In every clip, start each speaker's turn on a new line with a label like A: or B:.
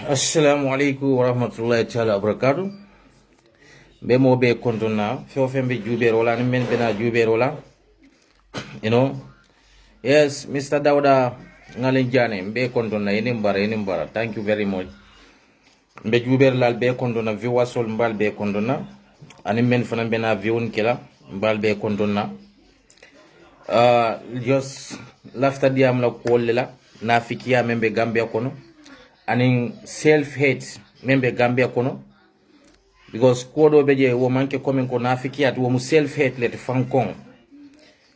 A: Assalamu alaikum wa rahmatullahi ta'ala wa barakatuh. Be mo be kontona fo fembe jube rola ni men bena jube rola. You know. Yes, Mr. Dauda Ngalinjane be kontona enimbara. Thank you very much. Be jube lal be kontona viewers sol mbal be kontona. Ani men fana bena viewun kila mbal be kontona. Just lafta diam la kolela na fikia membe Gambia kono. And self-hate membe Gambia kono because kodo beje wo manke komen ko nafiki at wo mu self-hate let fankon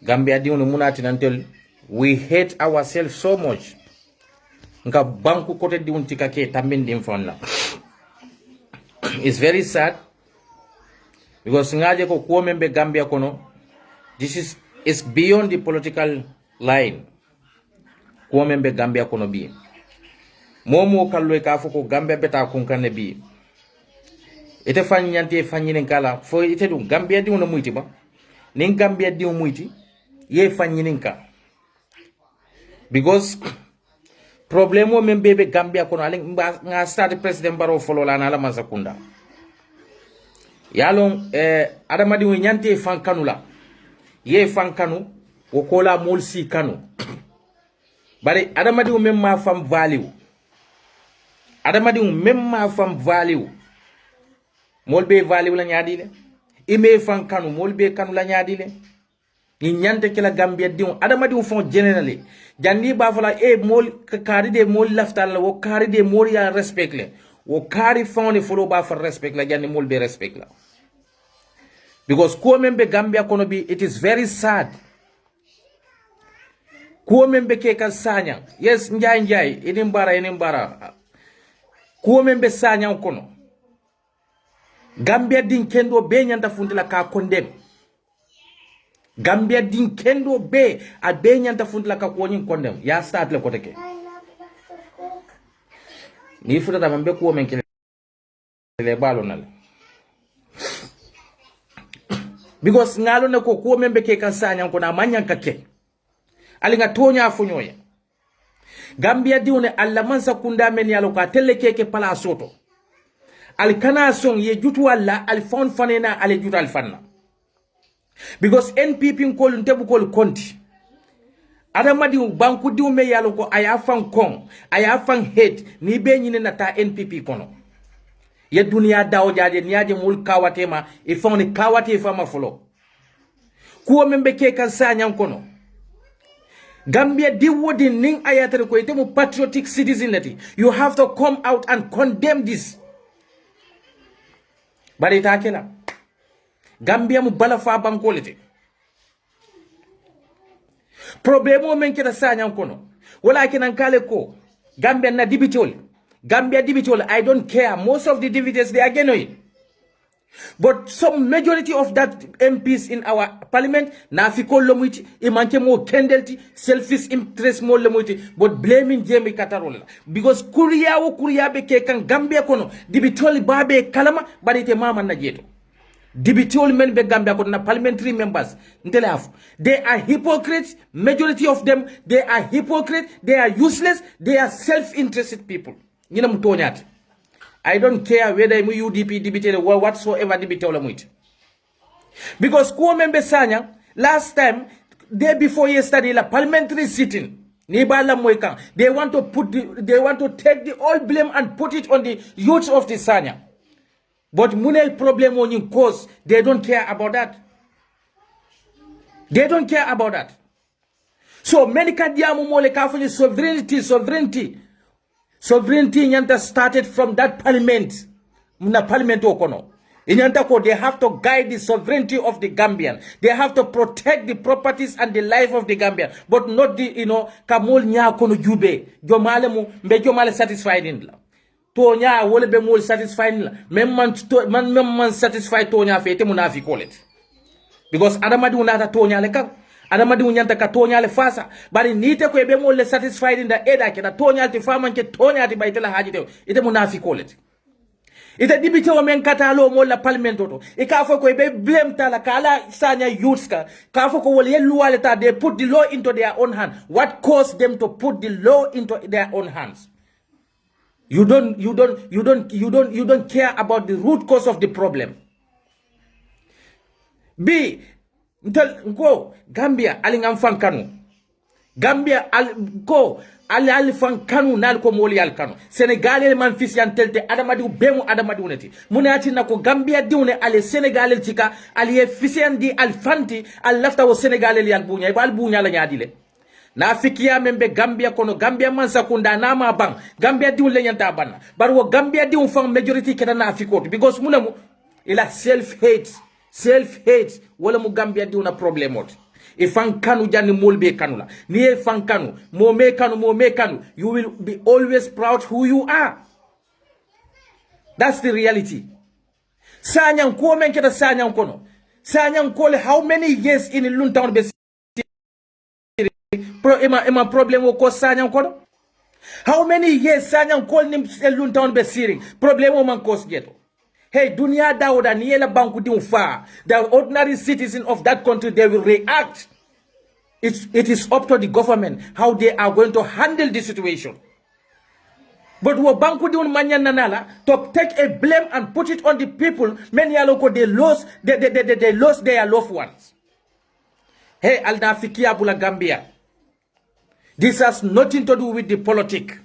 A: Gambia di ono munati nantel we hate ourselves so much nga banku kote di untika ke tambindi mfonna. It's very sad because ngaje ko membe Gambia kono this is beyond the political line ko membe Gambia kono bi momo kallo ka foko Gambia beta kunkane bi ite fanyante fanyine kala fo ite dum Gambia di wona muyti ba nin Gambia di muyti ye fanyine ka because problemo men bebe Gambia kono ale nga start president Barrow folo la na la masakunda yalon adama di nyante fankanu la ye fankanu o kola molsi kanu bare adama di men ma fam value adama di memma fam value molbe value la nyaadile ime fan kanu molbe kanu la nyaadile ni nyante kila Gambia di adama di fon generally jandi ba fala mol kari de mol laftal wo kari de mol ya respect le wo kari fon folo ba fa respect la jandi molbe respect la because ko membe Gambia kono bi it is very sad ko membe ke kan sanya yes njay enimbara ko membe sanya kono Gambia din kendo be nyanta funtila ka condemn Gambia din kendo be a be nyanta funtila ka ko nyin condemn ya start le koteke ni futa da mambe ko men kele le balo nal because ngalo ne ko membe ke kan sanya kono amanyan kake ali nga tonya funyoya Gambia diune alla mansa kunda men yalo ka telle keke pala soto al kana song ye jutu alla al fon fanena al jutu al fanna because NPP ko ntebu ko konti adama di banku di me yalo ko aya fan kon aya fan hate ni be nyine nata NPP kono ye dunia dawo jaje niaje mul kawatema e fon ni kawate fama folo ko membe ke kan sanyam kono Gambia di wodi ning ayatere ko ite mu patriotic citizen nati you have to come out and condemn this bari ta kela Gambia mu bala fa bankolete problemo men kita sanya kono wala kinan kale ko Gambia na dibitol I don't care most of the deputies they are genuine. But some majority of that MPs in our parliament na fiko lomuiti imanke mo kendelti selfish interest mo lomuiti but blaming Jamie Katarola because kuriya be ke kan Gambia kono dibitoli babe kalama barite mama na jeto dibitoli men be Gambia kono na parliamentary members ntele afu they are hypocrites, majority of them they are hypocrites, they are useless, they are self-interested people nyina mutonyati. I don't care whether I'm UDP, DBT, or whatsoever DBT or muit. Because ko membe sanya last time, day before yesterday, la parliamentary sitting, Nibala Moika, they want to take the all blame and put it on the youth of the sanya. But Munel problem on you cause they don't care about that. They don't care about that. So many kadiamu mole kafuni sovereignty nyanta started from that parliament. Muna parliament okono. Inyanta ko they have to guide the sovereignty of the Gambian. They have to protect the properties and the life of the Gambian. But not the, kamol nya kono jube. Jomale mu, mbe jomale satisfied in la. To nya wole be mol satisfied in la. Man satisfied to nya fete munafi call it. Because adamadi unata to nya leka. Adamadi unyanta ka tonya le fasa bari nite ko ebe mo le satisfied in the eda ke na tonya ti fama ke tonya ti baitela haji te ite munafi kolet ite dibite o men katalo mo la parliament to e ka fo ko ebe blame tala kala sanya youths ka fo ko wol yelu wale ta they put the law into their own hand. What caused them to put the law into their own hands? You don't care about the root cause of the problem. B, go Gambia alingam fan kanu. Gambia go ali fan kanu nal ko moli al kanu. Senegal man fisian telte adamadi bemu adamadi uneti. Munati nako Gambia diune ale Senegal tika ali fisian di al fanti al lafta wo Senegal al bunya ibal bunya la nyadile. Na fikiya membe Gambia kono Gambia man sakunda na ma bang Gambia diun le nyanta banna bar wo Gambia diun fang majority keda na afikoto because munamu ila self hate wala mu Gambia diun na problem ot e fan kanu jani molbe kanu la ni e fan kanu mo me kanu you will be always proud who you are. That's the reality. Sanyang ko men keda sanyang kono sanyang kole how many years in Luntown be ema problem wo ko sanyang kono. How many years sanyang kol nim Luntown be siring problem wo man kos geto. Hey, dunia dauda niela banku di unfa. The ordinary citizen of that country, they will react. It is up to the government how they are going to handle the situation. But wo banku di un manya nanala to take a blame and put it on the people. Many aloko they lost their loved ones. Hey, alda fikia bula Gambia. This has nothing to do with the politics.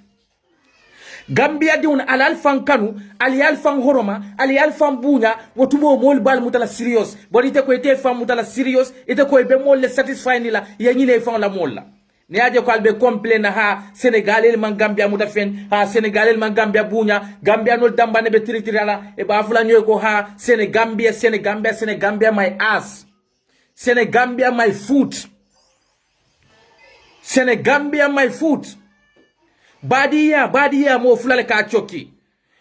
A: Gambia di un alal fan kanu, aliyal fan horoma, aliyal fan bunya, wotumo mol bal mutala serious. But ite ko ite fan mutala serious, ite ko ebe mol le satisfy nila, yanyile fan la mol la. Ni aje ko albe complain ha Senegal man Gambia mutafen, ha Senegal man Gambia bunya, Gambia no damba ne be tiritirala, e ba fula nyoy ko ha Senegambia my ass. Senegambia my foot. Senegambia my foot. Badiya mo fulale ka choki.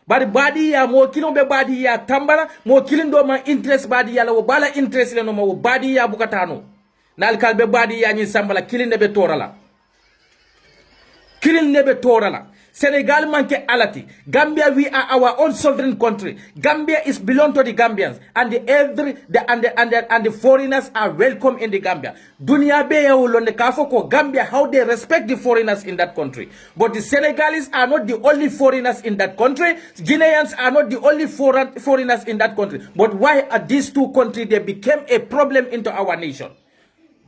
A: Badiya mo kilombe badiya tambala mo kilindo ma interest badiya la wo bala interest le no ma wo badiya bukatano. Nal kalbe badiya ni sambala kilinde be torala. Senegal manke alati. Gambia, we are our own sovereign country. Gambia is belong to the Gambians, and the foreigners are welcome in the Gambia. Dunia be ulonde kafoko Gambia how they respect the foreigners in that country. But the Senegalese are not the only foreigners in that country. Guineans are not the only foreigners in that country. But why are these two countries they became a problem into our nation?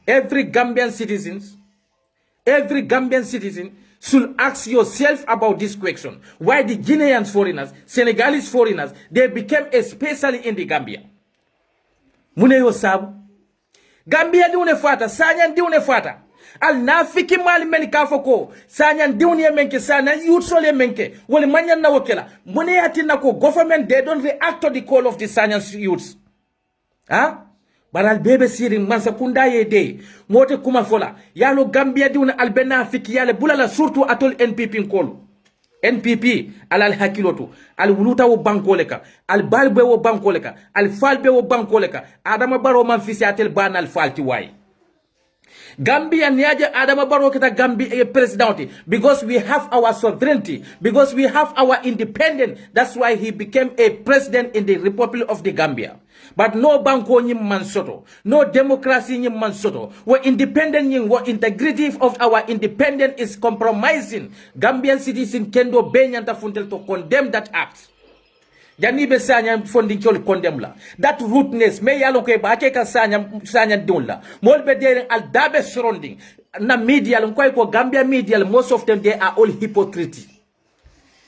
A: Every Gambian citizen should ask yourself about this question. Why the Guineans foreigners, Senegalese foreigners, they became especially in the Gambia. Mune yo sabu. Gambia di une fata, sanyan di une fata. Al nafiki mali meni kafoko, sanyan di une menke, sanyan yutsole menke, wale manyan na wakela. Mune yati nako government, they don't react to the call of the sanyan youths. Huh? Baral bebe siring mansa kunda ye mote kuma fola yalo Gambia di una albena fiki yale bulala surtout atol NPP nkolu NPP alal hakilotu al wuluta wo bankoleka al balbe wo bankoleka al falbe wo bankoleka Adama Barrow man fisi atel banal falti way Gambia niaje Adama Barrow kita Gambia presidenti because we have our sovereignty, because we have our independence. That's why he became a president in the Republic of the Gambia. But no banko nyim mansoto, no democracy nyim mansoto. What independent nyim, what integrity of our independence is compromising. Gambian citizens kendo benyanta funtel to condemn that act. Jani be sanya fondi chol condemn la. That rootness me yalo ke ba ke ka sanya dun la. Mol be dere al dabe surrounding. Na media ko Gambia media most of them they are all hypocrite.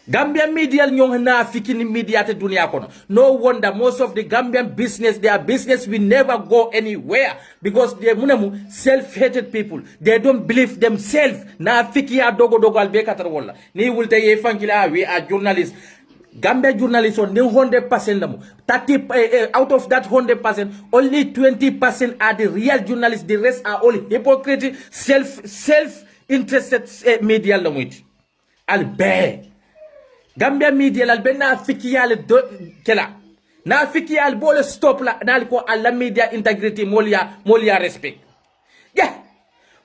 A: Gambian media nyong na fikini media te dunia kono. No wonder most of the Gambian business, their business will never go anywhere because they munemu self-hated people. They don't believe themselves. Na fiki ya dogo albe katarwola. Ni wulte ye fankila we are journalists. Gambia journalists on 100% lamu. 30 out of that 100%, only 20% are the real journalists. The rest are all hypocrite, self-interested media language. Albe. Gambia media la benna fikiyal kela na fikiyal bole stop la dal ko alla media integrity molia respect yeah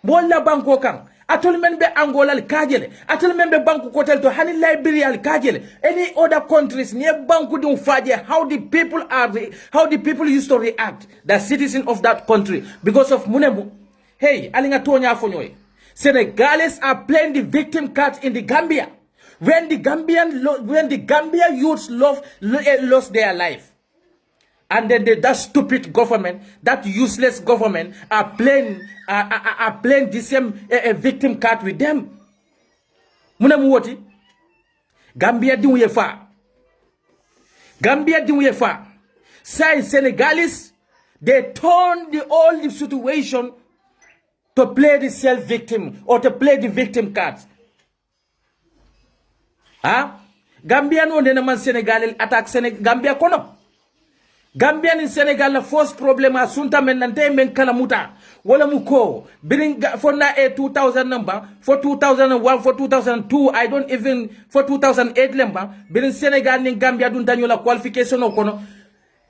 A: molla banko kan atol men be Angola al kajele atol men be banko kotel to hani Liberia al kajele any other countries near banko dum faje how the people used to react, the citizen of that country because of munemu. Hey alinga tonya fonyoy Senegalese are playing the victim card in the Gambia. When the Gambia youths lost their life, and then that stupid government, that useless government, are playing the same victim card with them. Muna muwoti Gambia di uyefa. Gambia di uyefa. Say Senegalese, they turn all the situation to play the self-victim or to play the victim cards. Gambia no de man Senegal attack Gambia kono. Gambia ni Senegal la first problem asunta men nante men kala muta wala muko biring for na 2000 number for 2001 for 2002 I don't even for 2008 lemba biring Senegal ni Gambia dun dañu la qualification kono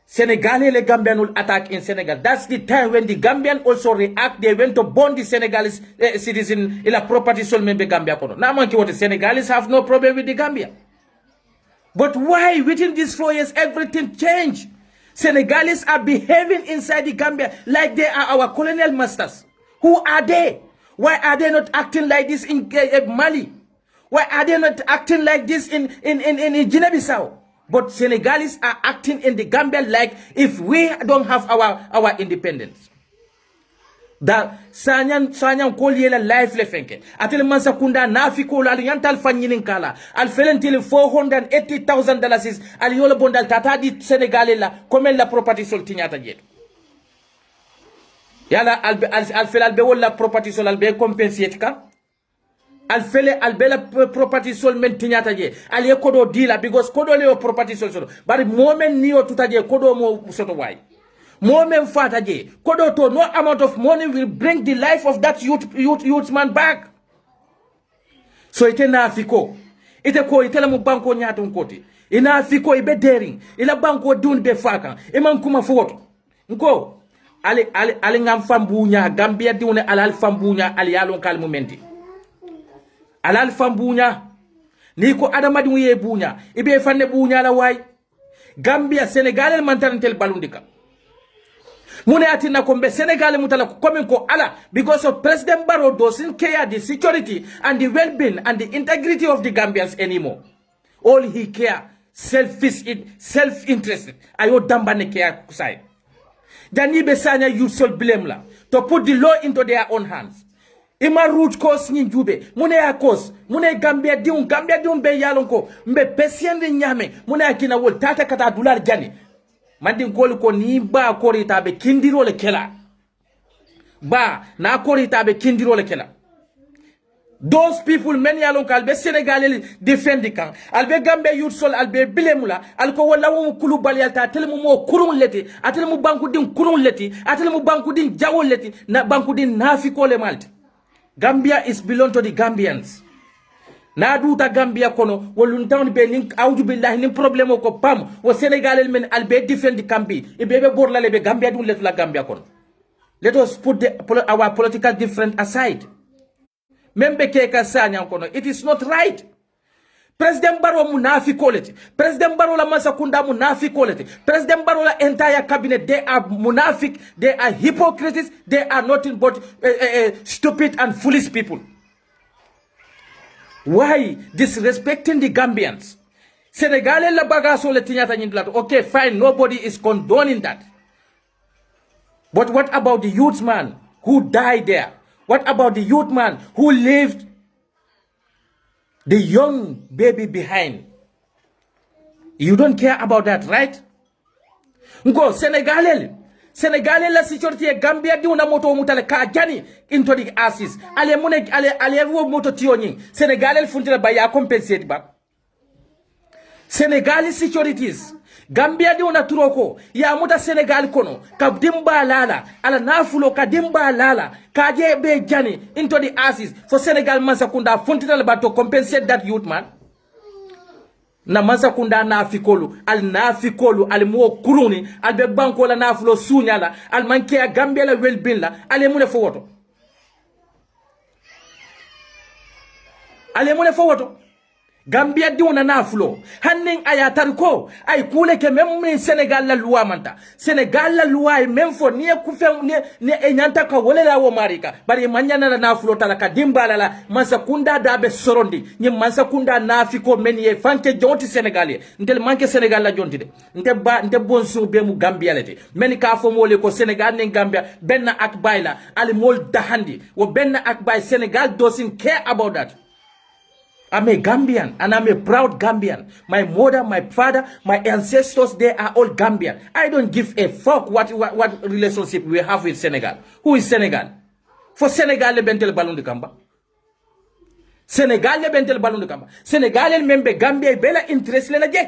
A: Senegalese le Gambian attack in Senegal. That's the time when the Gambian also react. They went to burn the Senegalese citizen in a property sold maybe Gambia kono. Now man what the Senegalese have no problem with the Gambia. But why within these 4 years everything changed? Senegalese are behaving inside the Gambia like they are our colonial masters. Who are they? Why are they not acting like this in Mali? Why are they not acting like this in Guinea-Bissau? But Senegalese are acting in the Gambia like if we don't have our independence. Da sanyan koliyela life le fenke atel mansa kunda nafiko la yantal fanyinin kala al felentil $480,000 al yola bondal tata di Senegalese la comme la property sol tinyata jet yala al fel al be wala property sol al be compensate ka al fele al be la property sol men tinyata je al ye kodo dila because kodo le property sol bari moment ni o tutaje kodo mo soto way moment fata je kodo to no amount of money will bring the life of that youth man back. So ite na afiko ite ko ite la mu banko nyaton koti ina afiko ibe daring ila banko dun be faka iman kuma foto nko ali ngam fambunya Gambia diune alal fambunya ali yalon kal momenti alal fambunya ni ko adama di ye bunya ibe fanne bunya la way Gambia Senegal man tantel balundika mune atina kombe Senegal mutala coming ko ala because of President Barrow doesn't care the security and the well-being and the integrity of the Gambians anymore. All he care self-interested ayo dambane care side. Dani besanya you should blame la to put the law into their own hands. Ima root cause ni jube mune ya cause mune Gambia diun be yalonko mbe pesiyende nyame mune akina wol tata kata $1 jani mandin koli ko ni ba korita be kindiro le kela ba na korita be kindiro le kela. Those people many alon kalbe Senegal defend kan albe Gambia youth sol albe bilemula alko wala wo kulu baliyalta telmu mo kurun leti atelmu banku din kurun leti atelmu banku din jawol leti na banku din nafiko le malti. Gambia is belong to the Gambians. Na duta Gambia kono wolun town be nin awju billahi nin problème ko pam wo Senegal men albe defend the campi ibebe borla lebe Gambia dun let la Gambia kono. Let us put our political difference aside. Membe keka sanya kono it is not right. President Barrow munafiko leti. President Barrow la Masakunda munafiko leti. President Barrow la entire cabinet they are munafik, they are hypocrites, they are nothing but stupid and foolish people. Why disrespecting the Gambians? Senegal la bagaso le tinyata nyindlat. Okay, fine, nobody is condoning that. But what about the youth man who died there? What about the youth man who left the young baby behind? You don't care about that, right? Ngo Senegal la security Gambia di una moto mutale ka jani into the asses. Ale wo moto tioni. Senegal funtila ba ya compensate ba. Senegal securities Gambia di una turoko ya muta Senegal kono ka dimba lala ala nafulo ka dimba lala ka je be jani into the asses for Senegal Masakunda funtila ba to compensate that youth man. Na Masakunda nafikolu al mo kuruni al be banko la nafulo sunyala al manke Gambia la well-being la ale mune fo woto Gambia di una nafulo hanning ayatar ko ay kule ke même Sénégal la loi manta Sénégal la loi même fo ni ku fe ni e nyanta ka wole la wo marika bari manyana na nafulo talaka dimbala la mansa kunda da be sorondi ni mansa kunda nafiko men ye fanke jonti Sénégalais ndel manke Sénégal la jonti de nte bonsu be mu Gambia lete men ka fo mole ko Sénégal ne Gambia benna ak bayla ali mol dahandi wo benna ak bay Sénégal doesn't care about that. I'm a Gambian and I'm a proud Gambian. My mother, my father, my ancestors, they are all Gambian. I don't give a fuck what relationship we have with Senegal. Who is Senegal? For Senegal, le bentel balon de Kamba. Senegal, le bentel balon de Kamba. Senegal, le membe Gambia, bela interest le la je.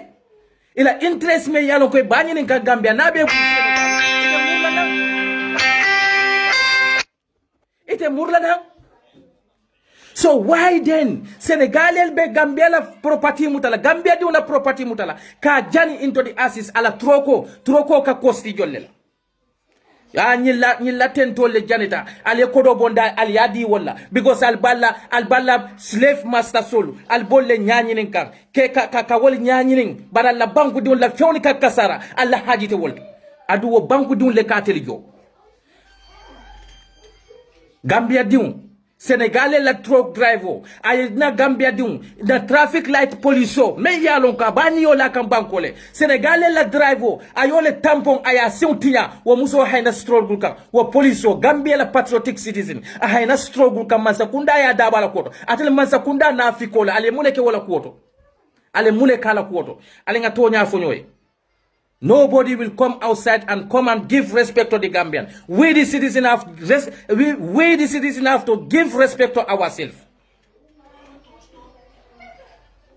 A: Il a interest me yalon ko bani ni Gambia na be ite murlana. So why then Senegal be Gambia la property mutala Gambia di una property mutala ka jani into the asses ala troko ka kosti jolle ya nyilla tento le janita ale kodo bonda al yadi wala because al balla slave master solo al bolle nyanyinin kan ke ka wol nyanyinin bara la banku di la fewni ka kasara alla hajite wol adu wo banku di le kateli jo Gambia diun Sénégalais la truck driver ay na Gambia diun na traffic light police me yalon ka bani yo la kan bankole Sénégalais la driver ayo le tampon aya siuntinya wo muso hayna struggle kan wo police Gambia la patriotic citizen a hayna struggle kan mansakunda ya dabala koto atel mansakunda na fikola ale muleke wala koto ale muleka la koto ale nga tonya fonyoy. Nobody will come outside and come and give respect to the Gambian. We the citizens have to give respect to ourselves.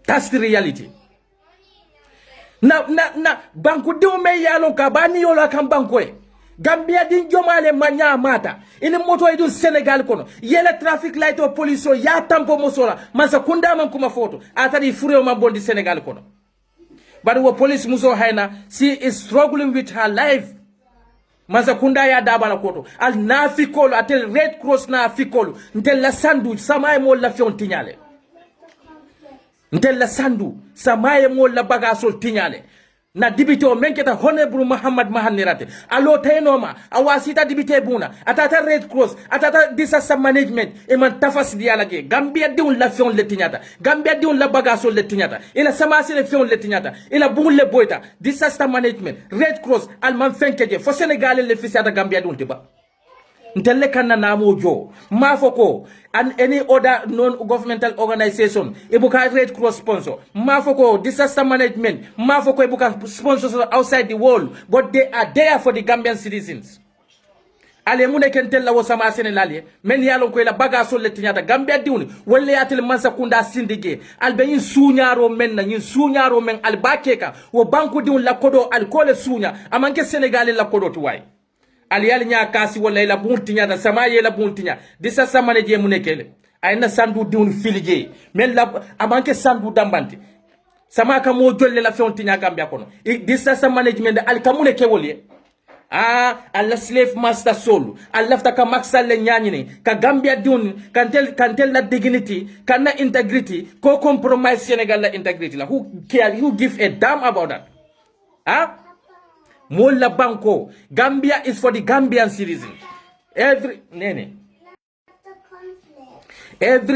A: That's the reality. Na banku de me yalon ka bani yola kan banko e. Gambia din jomale manya mata. Ini moto edu Senegal kono. Yele traffic light o police o ya tampo mosola. Mansa kunda man kuma foto. Atari fure o mabondi Senegal kono. But the police muso haina, she is struggling with her life. Mazakunda ya dabala koto. Al na fikolo, atel Red Cross na fikolo. Ntel la sandu, samaye mo la fion tinyale. Ntel la sandu, samaye mo la bagasol tinyale. Na dibite o menketa Honorable Muhammad Mahanirate. Alo tainoma, awasita dibite buna. Atata Red Cross, atata disaster management. Eman tafas dialage. Gambia diun la fion le tinyata. Gambia diun la bagasol le tinyata. Ila samasi le fion le tinyata. Ila bun le boita. Disaster management, Red Cross, alman fenkeje. Fo Senegal le fisiata Gambia diun tiba. Ntelle kanna namo jo mafoko and any other non-governmental organization ibuka Red Cross sponsor mafoko disaster management mafoko ibuka sponsors outside the world but they are there for the Gambian citizens ale mune kentella wo sama senelali men yalon ko la baga sol letinyata Gambia diwni wala yatel mansa kunda sindige albe yin suñaro men na yin suñaro men albakeka wo banku diwni la kodo alkole suña amanke Senegal la kodo tuwai aliyali nya kasi wala ila buntinya da sama yela buntinya disa sama ne je munekele ayna sandu diun filije men la amanke sandu dambanti sama ka mo jolle la fontinya Gambia kono disa sama management al kamune kewoli alla slave master soul allafta ka maksal le nyanyini ka Gambia diun kantel la dignity kana integrity ko compromise Senegal la integrity la who give a damn about that Mola Banco. Gambia is for the Gambian citizen. Every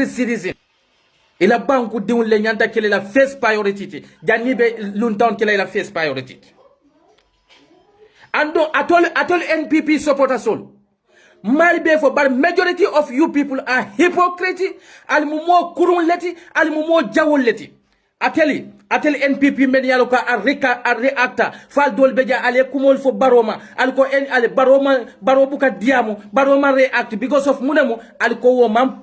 A: citizen. Ila banku diun le nyanta kele la first priority. Janibe luntown kele la first priority. Ando atol NPP supporters all. Malbe for but majority of you people are hypocrite. Almumo kurun leti, almumo jawol leti. Atel NPP medialo ka reacta fal dol beja ale kumol fo baroma alko ale barobuka diamo baroma react because of munemo alko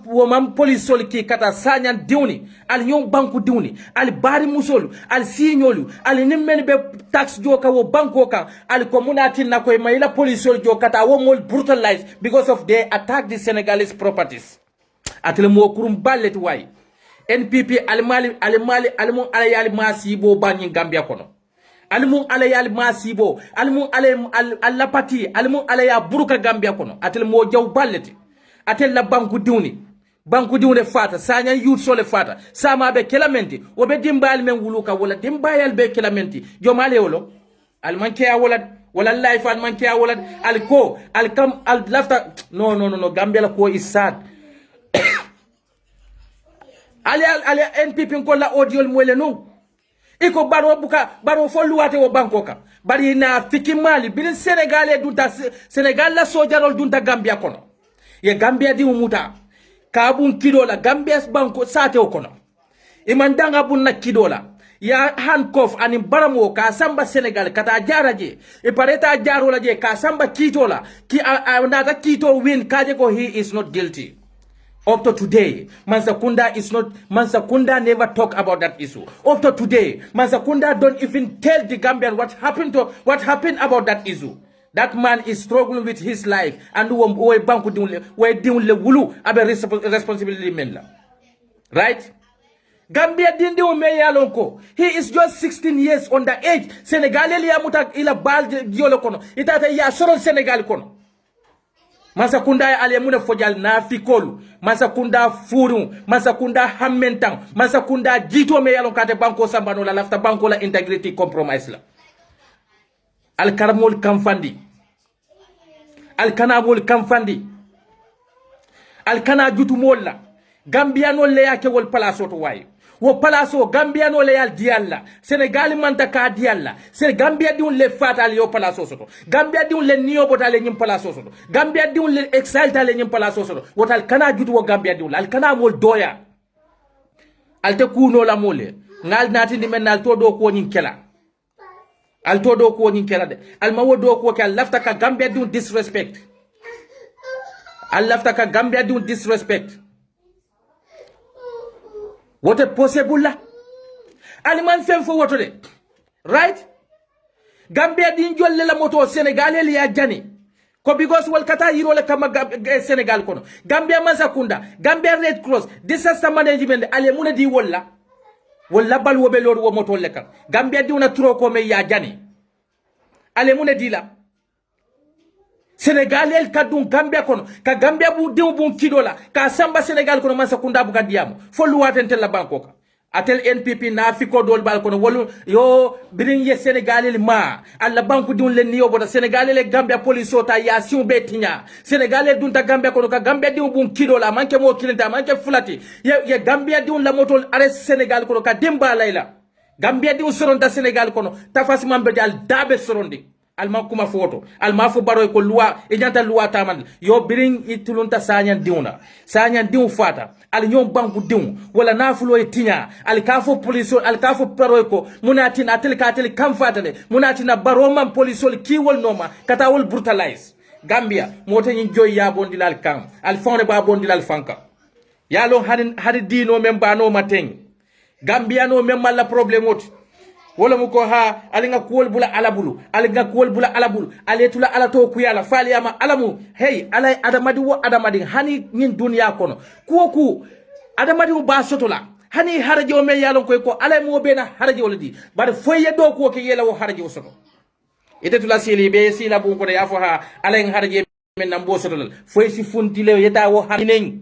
A: wo mam police sol ki kata sanyan diuni al nyon banku diuni al bari musol al signolu al nimmen be tax joka wo banko kan al community na koy mayla police sol joka kata wo mol brutalized because of they attack the Senegalese properties atel mo kurum ballet way NPP almun alayal masibo banyi Gambia kono almun alayal masibo almun alapati almun alaya buruka Gambia kono atel mo jaw balleti atel la banku diwni banku diwle fata sanya youth sole fata sama be kelamenti o be dimbal men wuluka wala dimbayal be kelamenti jomale wolo al manke ya wala life al manke ya wala al ko al kam al lafta no Gambia la ko is sad ali NPP ko la audio mwele no iko baro fo luwate wo bankoka bari na fiki mali bil Senegal dunta Senegal la sojarol dunta Gambia kono ye Gambia di umuta kabun kidola Gambia banko sate o kono imandanga bunna kidola ya handcuff ani baramo ka samba Senegal kata jaraje e pareta jarola je ka samba kitola ki nata kito win kaje ko he is not guilty. Up to today, Mansakunda never talk about that issue. Up to today, Mansakunda don't even tell the Gambian what happened about that issue. That man is struggling with his life and we wulu abe responsibility menla. Right? Gambia dindi me yalonko. He is just 16 years underage. Senegal ya muta ila bal diolo kono. Itata ya soron Senegal kono. Mansakunda alemuna fojal na fikolu Mansakunda furu Mansakunda hammentang Mansakunda jito me yalon kate banko sambano la lafta banko la integrity compromise la al karamol kamfandi al kanamol kamfandi al kana jutumol la Gambiano le yake wol palaso to wayo wo palaso Gambiano le yal dialla Senegal manta ka dialla se Gambia di un le fatal yo palaso soto Gambia di un le niyo botale nyim palaso soto Gambia di un le exalta le nyim palaso soto wotal kana jutu wo Gambia di un al kana mol doya al te kuno la mole ngal nati ndi men al to do ko nyin kela al to do ko nyin kela de al mawo do ko kal lafta ka Gambia di un disrespect al lafta ka Gambia di un disrespect. What a possible la aliman fem fo woto de right Gambia din jolle la moto Senegal li ya jani ko because wal kata yiro le kama Senegal kono Gambia Mansakunda Gambia Red Cross disaster management ale muna di walla bal wobe lor wo moto le kan Gambia di una tro ko me ya jani ale muna di la Senegal el kadun Gambia kono ka Gambia bu dew bu kidola ka samba Senegal kono Mansakunda bu kadiamo fo luwatente la bankoka atel NPP na fiko dol bal kono wolu yo birin ye Senegal el ma alla banku dun len niyo boda Senegal el Gambia police ota ya siu betinya Senegal el dun ta Gambia kono ka Gambia dew bu kidola manke mo kilinta manke fulati ye Gambia dun la motol arrest Senegal kono ka demba layla Gambia dew soronta Senegal kono tafasi mambe dal dabe sorondi alma kuma foto alma fo baro ko loi e nyanta loi taman yo biring itulunta sanyan diu fata al nyom banku diu wala nafulo e tinya al kafo police al kafo baro ko munatin atel katel kam fata de munatina baro man police ki wol noma kata wol brutalize Gambia mota nyin joy ya bondilal kam al fonde ba bondilal fanka yalo hari dino memba no mateng Gambia no memma la problème oti wala muko ha alinga kuwol bula alabulu aletula alato kuyala fali ama alamu hey alay adamadi hani nyin dunya kono kuoku adamadi ba sotola hani harajo me yalon koy ko alay mo bena harajo ladi bar foye do ko ke yela wo harajo soto ite tula sili be sila bu ko de afo ha alay harajo men nambo sotolal foye si funtile yeta wo haninen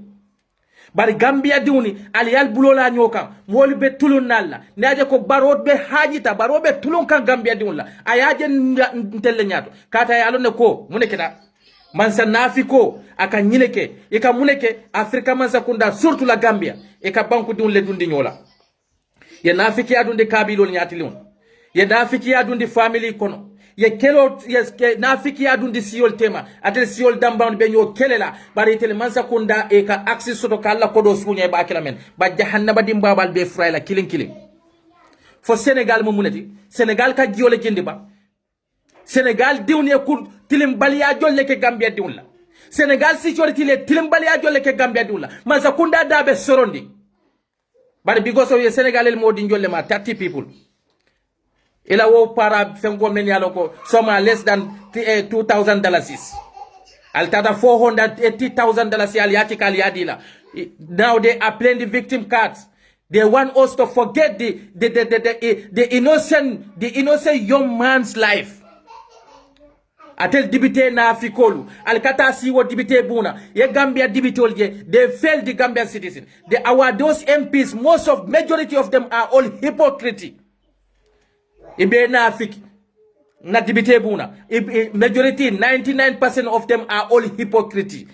A: bari Gambia diwni aliyal bulola nyoka moli be tulun nalla naje ko barot be hajita barobe tulun kan Gambia diwla ayaje ntelle nyato kata yalo ne ko munekeda mansa nafiko aka nyileke ika muneke Afrika Mansakunda surtout la Gambia ika banku diwle dundi nyola ye nafiki adundi kabilo nyati liun ye nafiki adundi family kono ye kelo ye nafiki adundi siol tema atel siol damban be nyo kelela bari tel Mansakunda e ka access soto kala kodo sunya ba kilamen ba jahannaba dimbabal be frayla killing fo Senegal mo munati Senegal ka jiole jindi ba Senegal diwne kur tilim baliya jolle ke Gambia diwla Senegal si chorti le tilim baliya jolle ke Gambia diwla Mansakunda dabe sorondi bari bigoso ye Senegal el modi jolle ma 30 people ila wo para fengo men yaloko soma less than $2,000 altata $480,000 al yatikal yadila. Now they are playing the victim cards. They want us to forget the innocent young man's life. atel député na fikolu al kata si wo député buna ye Gambia dibitol je they failed the Gambian citizen those MPs most of majority of them are all hypocrite ibe na fik na député buna majority 99% of them are all hypocrite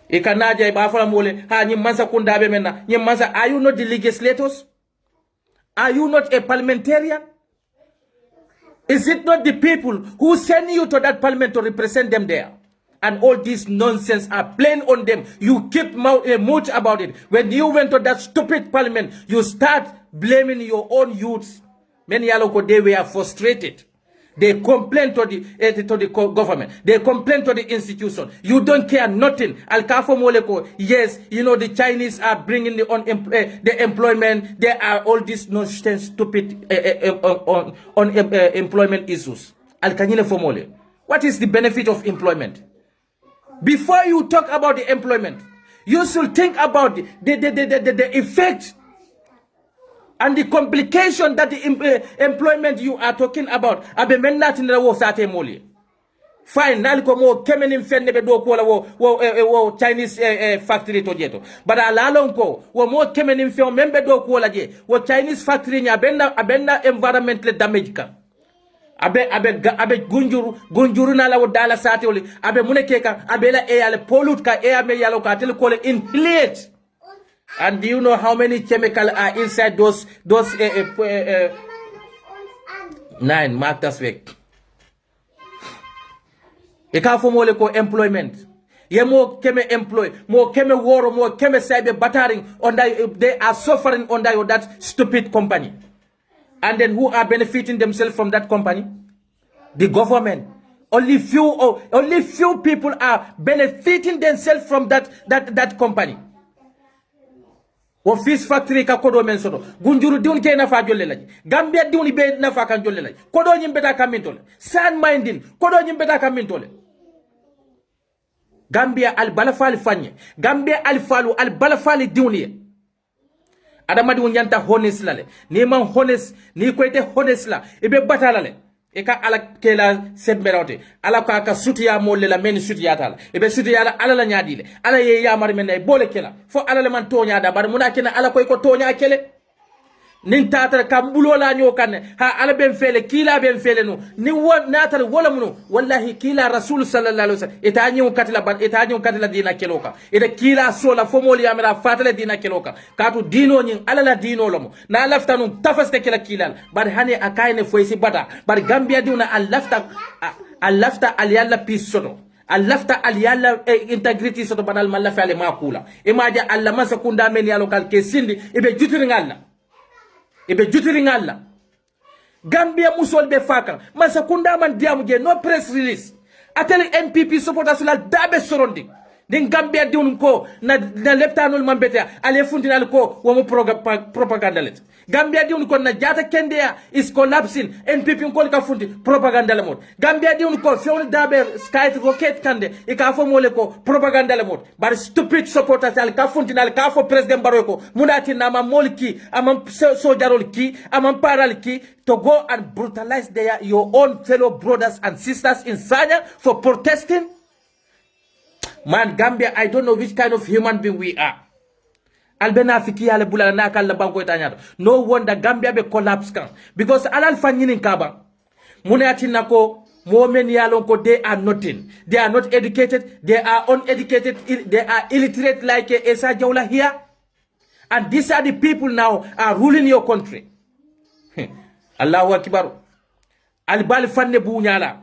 A: ikanaja iba fala mole ha nyi mansa kundabe menna nyi mansa are you not the legislators are you not a parliamentarian? Is it not the people who send you to that parliament to represent them there? And all this nonsense are plain on them. You keep mute about it. When you went to that stupid parliament, you start blaming your own youths. Many Yaloko, they were frustrated. They complain to the government. They complain to the institution. You don't care nothing. Al-Kafo Moleko, yes, you know the Chinese are bringing the employment. There are all these nonsense, stupid employment issues. Al-Kanyile Fomole. What is the benefit of employment? Before you talk about the employment, you should think about the effect and the complication that the employment you are talking about. Abe menat in the wo sate moli. Fine, naliko mo kemenim fenne be do ko la wo Chinese factory to jeto. But alalon ko wo mo kemenim fe membe do ko la je wo Chinese factory nya abenda environmental damage ka. Abe gunjuru na la wo dala sate oli abe muneke ka abe la ale pollute ka me yalo ka tel ko le inhalate. And do you know how many chemicals are inside those 9 mark das weg. Eka fo mo le ko employment. Ye mo keme employ, mo keme woro, mo keme cyber battering under they are suffering under that stupid company. And then who are benefiting themselves from that company? The government. Only few people are benefiting themselves from that company. Wo fish factory ka kodo men soto gunjuru diun ke na fa jolle laji Gambia diun be na fa kan jolle laji kodo nyim beta kamintole san mindin kodo nyim beta kamintole Gambia al balafali fanye Gambia al falu al balafali diun adama diun nyanta honest lale ni man honest ni ko ite honest la ibe batala le e ka ala kela setberote ala ka sutiya molle la men sutiya tala e be sutiya ala la nyaadile ala ye yamar men ay bole kela fo ala le man tonya da bar muna kena ala koy ko tonya kele nin tatar kambulo la nyo kan ha ala ben fele kila ben fele no ni won natar wala muno wallahi kila rasul sallallahu alaihi wasallam eta nyu katila ban eta nyu katila dina keloka ida kila sola fo moli amela fatale dina keloka katu dino nyin ala la dino lomo na lafta no tafaste kila kilal bar hani akayne foysi bata bar Gambia diuna al lafta al yalla pisoto al lafta al yalla integrity soto banal malla fale makula imaja alla masa kunda men yalo kal ke sindi ibe jutiri ngalla ibe jutiri ngalla Gambia musol be faka masa kunda man diamu je no press release ateli NPP supporters la dabe sorondi din Gambia diun ko na leptanul mambete ale fundinal ko wo mo propaganda let Gambia diun ko na jata kendea is collapsing NPP ko ka fundi propaganda le mod Gambia diun ko fiol dabe skype rocket kande e ka fo mole ko propaganda le mod bar stupid supporters al ka fundinal ka fo president baroko munati na ma molki amam sojarol ki amam paral ki to go and brutalize your own fellow brothers and sisters in Sanya for protesting. Man, Gambia, I don't know which kind of human being we are. Albena fiki ale bula na kala banko itanyado. No wonder Gambia be collapse kan. Because alal fanyini kaba. Mune atina ko momen yalon ko they are nothing. They are not educated. They are uneducated. They are illiterate like Esa Jaula here. And these are the people now are ruling your country. Allahu Akbar. Albal fanne bunyala.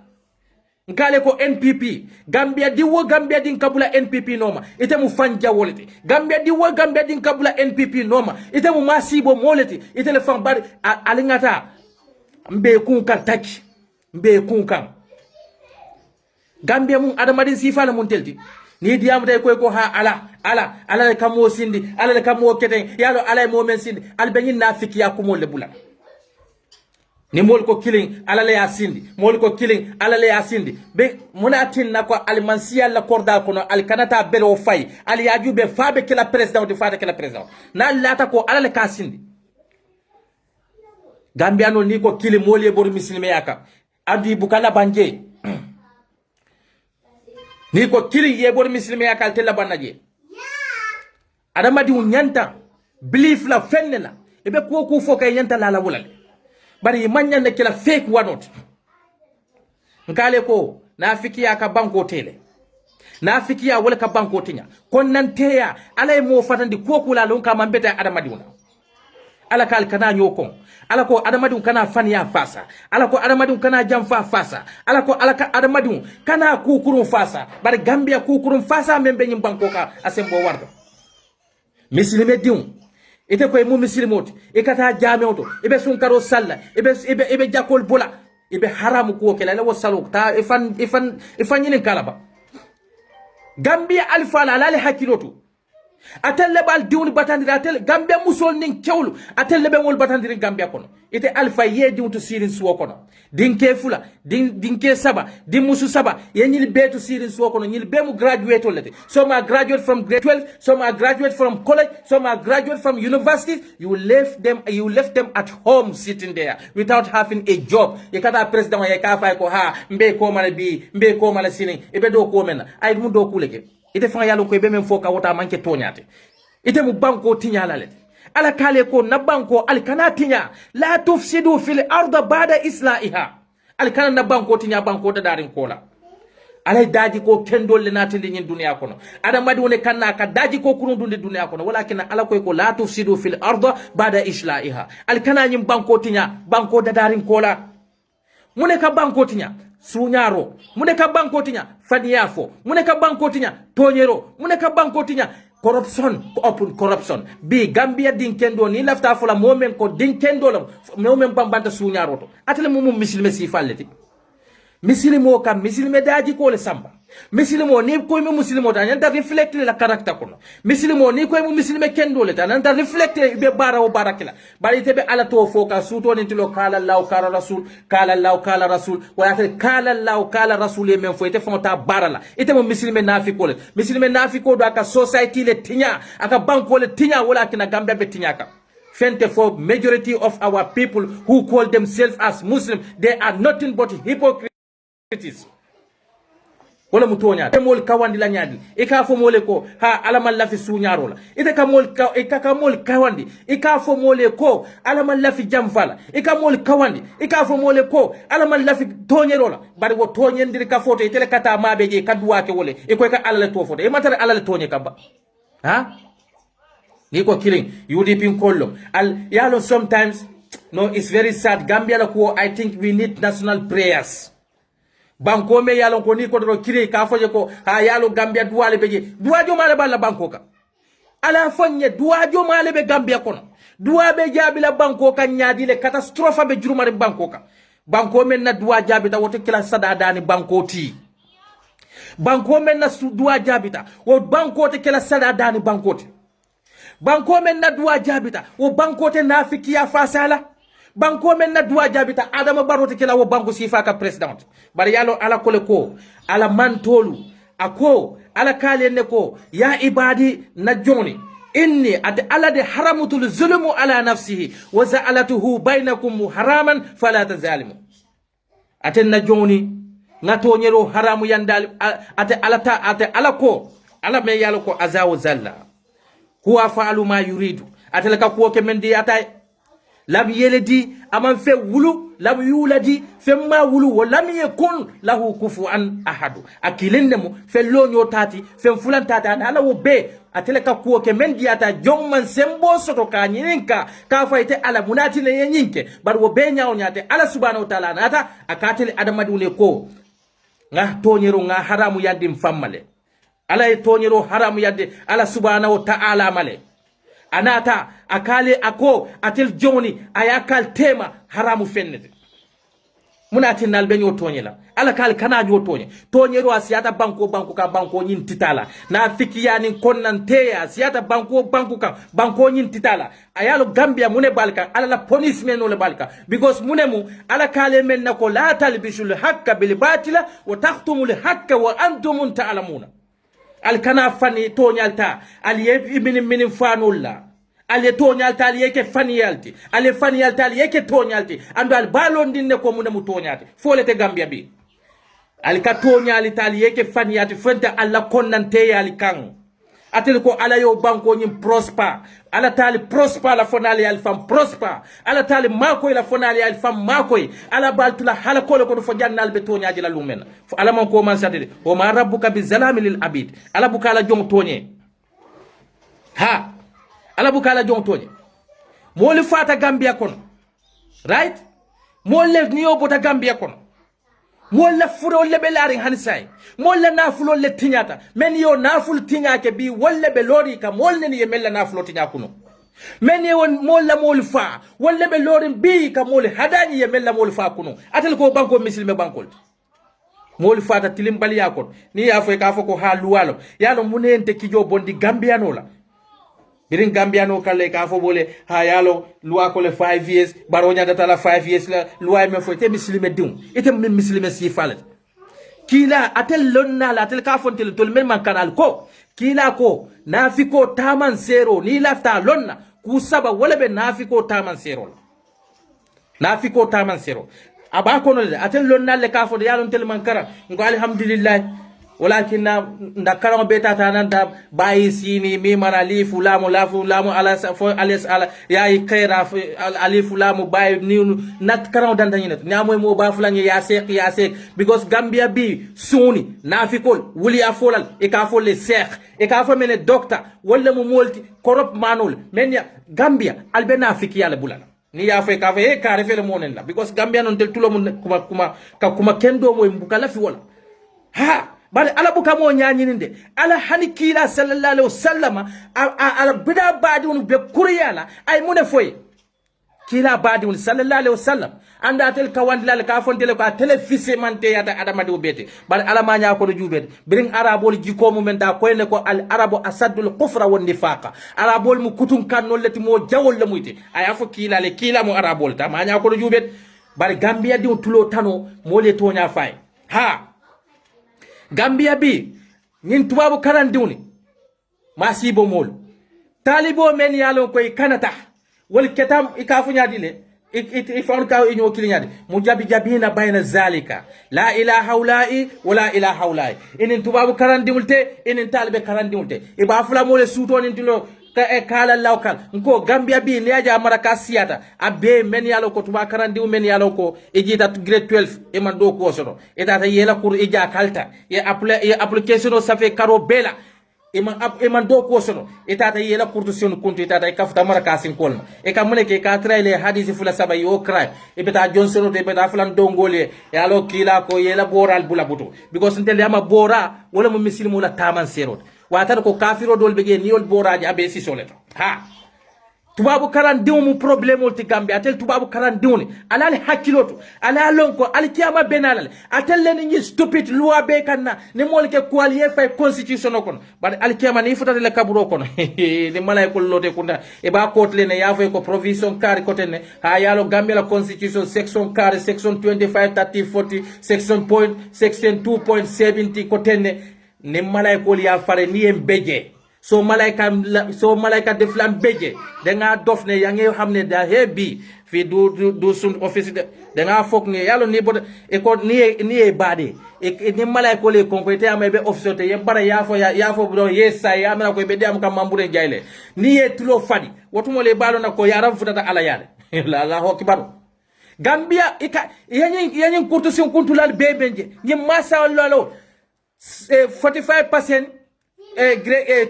A: Nkale ko NPP Gambia diwo Gambia din kabula NPP noma ite mu fanja wolete Gambia diwo Gambia din kabula NPP noma ite mu masibo molete ite le fan bari alingata mbe kunkan taki mbe kunkan Gambia mun adamadin sifala mun telti ni diamu tay ko ha ala le kamo sindi ala le kamo keten yalo ala mo men sindi albenyin nafiki ya ko mo le bula ni mol ko killing ala le asindi mol ko killing ala le asindi be munatin nako almansiya la korda kono al kanata belo fay al yajube fabe kila president de fata kila president na lata ko ala le kasindi Gambia no ni ko killing mol e bor muslime yaka adi bukala banje ni ko kili ye bor muslimi ya kal tella banaje adama di nyanta belief la fennela ebe ko ko fo kay nyanta la wulal bari manyande kila fake wanot ngale ko na fikiya ka banko tele na fikiya wala ka banko tinya kon nan teya alay mo fatandi ko kula lon ka mambeta adama diuna ala kal kana nyokon ala ko adamadun kana faniya fasa ala ko adamadun kana jamfa fasa ala ko ala ka adamadun kana kukurun fasa bar gambia kukurun fasa membe nyim banko ka asembo wardo muslime diun ite ko mu muslimot e kata jameoto ibe sun karo salla ibe jakol bola ibe haram ko kala la wasaluk ta ifan yin kalaba gambia alfa la la hakiloto atelle bal diwni batandira atelle gambia musol nin kewlu atelle be wol batandira gambia kono ite alfa ye diwtu sirin suwo kono dinke fula dinke saba din musu saba ye nyil betu sirin suwo kono nyil be mu graduate lete some are graduate from grade 12 some are graduate from college some are graduate from university you left them at home sitting there without having a job ye kata president ye ka fay ko ha mbe ko mala bi mbe ko mala sinin e be do ko mena ay mu do kuleke ite fanga yalo ko be men foka wota manke toñate ite mu banko tiñala le ala kale ko na banko al kana tiña la tufsidu fil arda ba'da islahiha al kana na banko tiña banko da darin kola alay daji ko kendol le natinde nyin duniya kono ada madi woni kanna ka daji ko kunu dunde duniya kono walakin ala koy ko la tufsidu fil arda ba'da islahiha al kana nyim banko tiña banko da darin kola mune ka banko tiña sunyaro mune ka banko tinya fadiyafo mune ka banko tinya tonyero mune ka banko tinya corruption open corruption bi gambia dinkendo ni lafta fula momen ko dinkendo lam momen bambanta sunyaro to atele mum muslime si falleti misilimo kam misilime daji ko le samba misilimo ni ko mi muslimo ta nyanta reflect la character kono misilimo ni ko mi muslime kendo le ta nyanta reflect be bara o barakila bari tebe ala to foka suto ni tilo kala allah kala rasul kala allah kala rasul wa ya kala allah kala rasul e men fo ite fonta barala ite mo muslime nafiko le muslime nafiko do aka society le tinya aka banko le tinya wala kina gambia be tinya ka fente for majority of our people who call themselves as muslim they are nothing but hypocrites wala mutonya mol kawandi la nyadi e ka fo mole ko ha alaman lafi sunyaro la ite ka mol ka e ka mol kawandi e ka fo mole ko alaman lafi jamfala e ka mol kawandi e ka fo mole ko alaman lafi tonyero la bari wo tonyendiri ka foto e tele kata mabe je kadwa ke wole e ko ka alala to foto e matare alala tonye kaba ha ni ko killing UDP kollo al yalo sometimes no it's very sad Gambia la ko I think we need national prayers banko me yalon ko ni ko do kire ka foje ko ha yalo Gambia duwale beje duwajo male balla banko ka ala fonye duwajo male be Gambia kono duwabe jabila banko ka nyaadi le catastrophe be jurumare banko ka banko men na duwa jabita woto kila sada dani banko ti banko men na duwa jabita wo banko te kila sada dani banko ti banko men na duwa jabita wo banko te nafiki ya fasala banko men na duwa jabita adama barote kila wo banko sifa ka president bari yalo ala kole ko ala mantolu ako ala kale ne ko ya ibadi na joni inni ad ala de haramutul zulmu ala nafsihi wa za'alatuhu bainakum haraman fala tazalimu aten na joni ngato nyero haramu yandal ate alata ate alako ala me yalo ko azawu zalla huwa fa'alu ma yuridu atelaka ko ke mendi atay lam yeledi aman fe wulu lam yuladi femma wulu wa lam yakun lahu kufuwan ahadu akilinde mu fe lonyo tati fe fulan tata ala wo be ateleka ko ke mendi ata jomman sembo soto ka nyinka ka faite ala munati le nyinke bar wo be nyaaw nyaate ala subhanahu wa ta'ala nata akatele adamadi wule ko nga tonyero nga haramu yaddi mfammale ala tonyero haramu yaddi ala subhanahu wa ta'ala male anata akale ako atel joni ayakal tema haramu fennede munati nalbe nyo tonyela ala kal kana nyo tonye tonyero asiata banko ka banko nyin titala na fikiya ni konnante asiata banko ka banko nyin titala ayalo Gambia mune balka ala la police men le balka because munemu ala kale men nako la talbisul hakka bil batila wa taqtumul hakka wa antum ta'lamuna al kana fani tonyalta al ibn min fanulla al tonyalta al yeke faniyalti al faniyalta al yeke tonyalti ando al balondinne ko munemu tonyati folete Gambia bi alika tonya alitali yeke fani yati fenta alla konnante yali kan atel ko ala yo banko nyim prosper ala tali prosper la fonali al fam prosper ala tali mako la fonali al fam mako ala baltula hala ko ko fo jannal be tonya jila lumen fo ala man ko man satede o ma rabbuka bi zalami lil abid ala bukala jom tonye ha ala bukala jom tonye moli fata gambia kono right mole niyo bota gambia kono molla furo lebe laring hanisai molla nafulo le tinyata men yo naful tinyake bi wolle be lori ka molle ni yemella nafulo tinyakuno men yo molla mol fa wolle be lori bi ka mol hadani yemella mol fa kuno atel ko banko misilme bankol mol fa ta tilim bali yakon ni ya fo ka fo ko haluwalo yalo munente kijo bondi gambiano la birin gambiano kale ka fo bole ha yalo loi ko le 5 years baronya data la 5 years la loi me fo te muslime dum ite min muslime si falet kila atel lonna la atel ka fontel tol men man kanal ko kila ko nafiko taman zero ni lafta lonna ku saba wala be nafiko taman zero nafiko taman zero aba kono le atel lonna le ka fo yalo tel man kara ngo alhamdulillah walakin na karama beta tananda bayi sini mi mana lifu lamu ala fo alis ala yayi khaira alifu lamu bayi ni nat karama danda nyinat nyamoy mo ba fulanye ya sek because Gambia bi suni nafikol wuli afolal e ka fo le sheikh e ka fo mene docteur wala mo molti korop manul men ya Gambia albe nafiki yalla bulana ni ya fe ka fe e ka refele monen la because Gambia non tel tulo mun kuma kendo moy mbukala fi wala ha bari ala buka mo nyaanyinde ala hanikila sallallahu alaihi wasallam ala bida baadiun be kuriyala ay mune foy kila baadiun sallallahu alaihi wasallam anda tel kawandila ka fontele ko telefise mante yata adamadi obete bari ala ma nya ko do jubede birin arabol jiko mu menta ko ne ko al arabu asadul kufra wan nifaqa arabol mu kutun kanno leti mo jawol la muyti ay afo kila le kila mu arabol ta ma nya ko do jubede bari Gambia di tulo tano mo le to nya fay ha Gambia bi nin tubabu karandiwni masibo mol talibo men yalon koy kanata wal ketam ikafu nyadile ifon ka inyo kilinyade mujabi jabina bayna zalika la ilaha ula'i wala ilaha ula'i inin tubabu karandiwulte inin talibe karandiwulte iba fula mole suto nin tilo ka e kala lawkal nko Gambia bi neja maraka siyata abe men yalo ko tuba karandiw men yalo ko ejita grade 12 e man do ko sono etata yela kur eja kalta application o safe karo bela e man do ko sono etata yela kur to sonu konto etata e kafta maraka sin kolma e kam ne ke ka traile hadisi fula saba yo crime e beta johnson de beta fulan dongole yalo kila ko yela boral bula buto because ntende ama bora wala mo misilmo la taman serot watar ko kafiro dol bege niol boraji abe si soleto ha tubabu karan dimu problème ulti Gambia atel tubabu karan diwni alal hakiloto ala lonko alkiyama benalal atel len ni stupid loi be kanna ne molke kwaliye fay constitution kon bad alkiyama ni futata le kaburo kon ni malay ko lote kunda e ba kotle ne ya fay ko provision kari kotene ha yalo Gambia la constitution section kari section 25 30 40 section 2.70 kotene ne malaika ya fare ni embeje so malaika def lam beje de nga dof ne yangi xamne da hebi fi du sun office de nga fok ne yalo ni bot e ko ni bade e ni malaika le konkoite amebe office te yembara ya fo do yesa ya amena ko be dem kam mambure jayle ni e tulo fadi wotumo le balo na ko yaram futata ala yale la hokibaru Gambia yanyi kurtusion kuntulal bebenje ni masa lolo 45%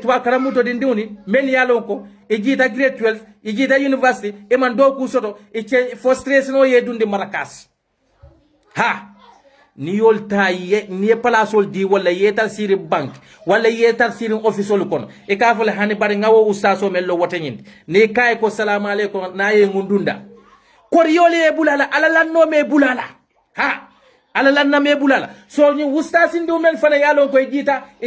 A: tuwa karamuto dindiuni men yalon ko e jita grade 12 e jita university e man do ku soto e frustration o ye dundi marakas ha ni yolta ye ni palasol di wala yetal siri bank wala yetal siri official kono e ka fole hani bari ngawo ustaso mello wotenyindi ni kay ko salamu alaykum na ye ngundunda kor yole e bulala ala lanno me bulala ha ala lanna me bulala so ni ustasi ndu men fana yalon ko e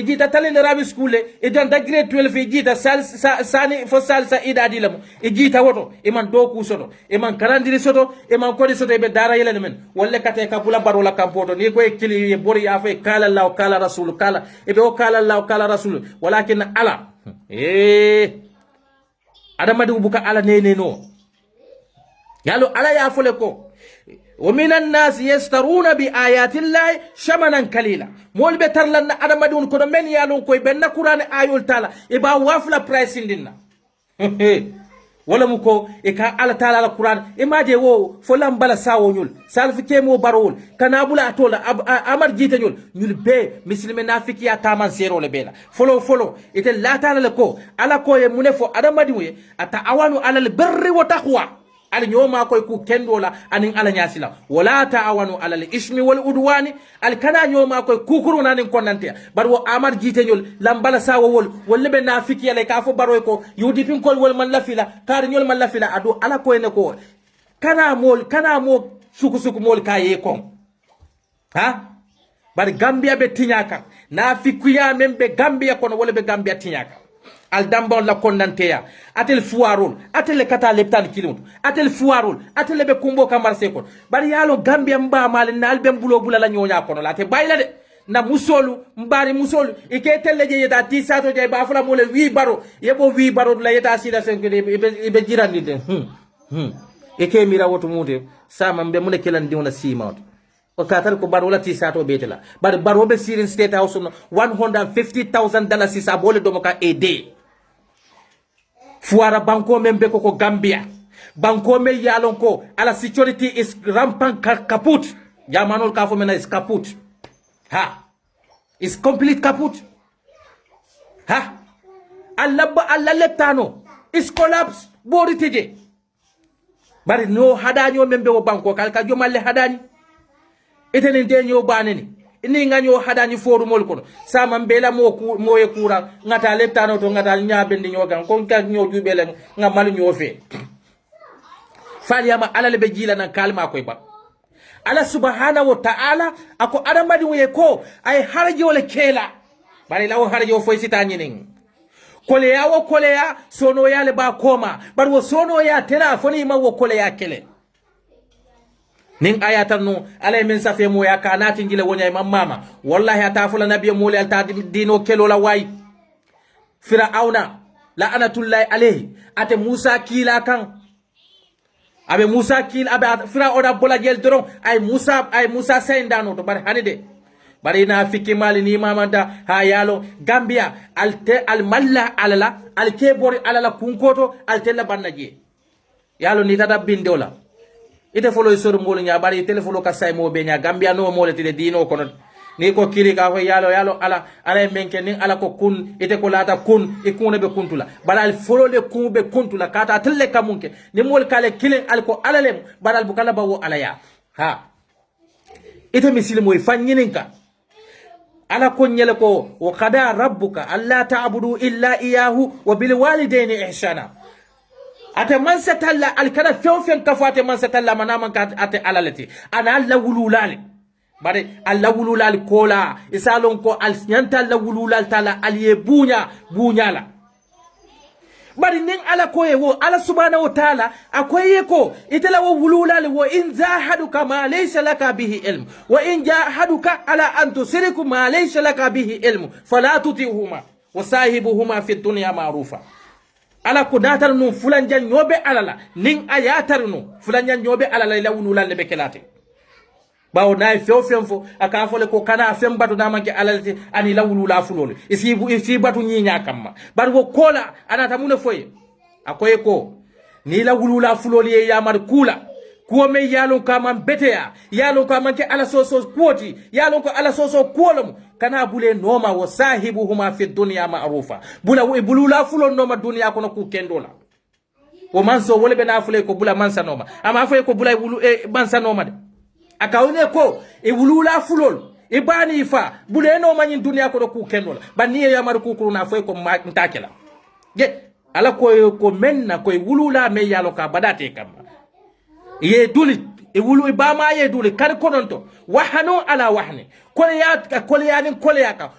A: jita talen rabi school e dan da grade 12 e jita sani fo salsa idadi lamu e jita woto e man do ku soto e man karandiri soto e man kodi soto e be dara yele men wolle kate ka bula barola kampoto ni ko e kili e bori ya fe kala Allah kala rasul kala e be o kala Allah kala rasul walakin ala adama du buka ala nene no yalo ala ya fole ko ومن الناس يشترون بآيات الله شمنا قليلا مول بتر لنا ادمدون كو من يالون كوي بن قران ايول تعالى يبا وافلا برايسين دينا wala muko e ka ala taala la qur'an imaje wo folam bala sawo nyul salfi kemo barol kana bula tola amar jita nyul be muslime nafiki ya taman zero le bela folo ite la taala le ko ala ko ye munefo adamadi we ata awanu ala al birri wa taqwa al nyoma koy ku kendola anin ala nyasila wala ta'awanu ala al ismi wal udwani al kana nyoma koy kukuru nanin konante bar wo amar jite nyol lambala sawo wol wolle be nafiki yale ka fo baroy ko yudi pin kol wol man lafila kar nyol man lafila adu ala koy ne ko kana mo suku mol kaye kon ha bar gambia be tinyaka nafiku ya membe gambia kono wolle be gambia tinyaka al dambon la kondanteya atel fuarol atel kata leptan kilon atel fuarol atel be kumbo kamar sekon bari yalo gambia mba mal nal be bulo bulala nyonya kono la te bayla de na musolu mbari musolu ike telleje yeta ti sato je ba fula mole wi baro yebo wi baro la yeta sida senke be jirandi de ike mira woto mude sama mbe mune kelan diwna simawto o katar ko baro la ti sato betela bari baro be sirin state house no $150,000 sisa bole do moka a day fuara banko membe ko Gambia banko me yalon ko ala security is rampant kaput jamanol ka fo mena is kaput ha is complete kaput ha alla leptano is collapse bori teje bari no hadanyo membe wo banko kalka jomalle hadani etenen de nyo baneni ni nganyo hadani foru mol kono sama mbela mo ye kura ngata leptano to ngata nyabendi nyogan kon ka nyo jubele ngamal nyo fe faliyama ala lebe jila nan kalma koy ba ala subhanahu wa ta'ala ako adamadi wo ko ay harjo le kela bari lawo harjo fo sitani nin koleya sono ya le ba koma bari wo sono ya tena foni ma wo koleya kele nin ayatan no ala min safe mo ya kanati ngile wonya mama wallahi atafula nabiy mole alta dino kelo la way fir'auna la'anatullahi alayhi ate musa kila kan abe musa kil abe fir'auna bola gel doron ay musa sayndano to bar hanide bari na fiki mali ni mamanta ha yalo gambia al malla alala al kebori alala kunkoto al tella bannaje yalo ni tada bindola ite folo isor mol nya bari telefono ka say mo be nya gambia no mo le tide dino kono ni ko kiri ka ho yalo ala menke nin ala ko kun ite ko lata kun e kun be kuntula balal folo le kun be kuntula kata telle kamunke ni mol kale kilin al ko alalem balal bukala bawo alaya ha ite misil moy fanyininka ala ko nyele ko wa qada rabbuka alla ta'budu illa iyyahu wa bil walidayni ihsana ate man satalla al kana fewfen kafate man satalla manama ka ate alalati ana alla wululale bare alla wululal kola isalon ko al nyanta alla wululal tala al ye bunyala bari nin ala koye wo ala subhanahu wa ta'ala akoye ko itala wo wululal wo in zahaduka ma laysa laka bihi ilm wa in jahaduka ala an tusriku ma laysa laka bihi ilm fala tutihuma wa sahibuhuma fi dunya ma'rufa ala ko datar no fulanja nyobe alala nin ayatar no fulanja nyobe alala la wululal le bekelate bawo nay fewfemfo aka fole ko kana fem batu da manke alalti ani lawulu la fulole isi batu nyinya kamma bar wo kola anata mune foye akoye ko ni lawulu la fulole ye yamar kula ko me yalon ka man beteya yalon ka manke ala soso kwoti yalon ko ala soso kolom kana bule noma wa sahibuhuma fi dunya ma'rufa bula la fulon noma dunya kono ku kendola o manso wole be na fule ko bula mansa noma ama fule ko bula wulu mansa noma de akawne ko e wulula fulol e bani ifa buleno manyin dunya ko ku kendola baniye yamar ku kuruna foy ko ntakela je ala ko menna ko wulula me yalo ka badate kam ye duli e wulu ba ma ye duli kar kononto wahanu ala wahni kolyaka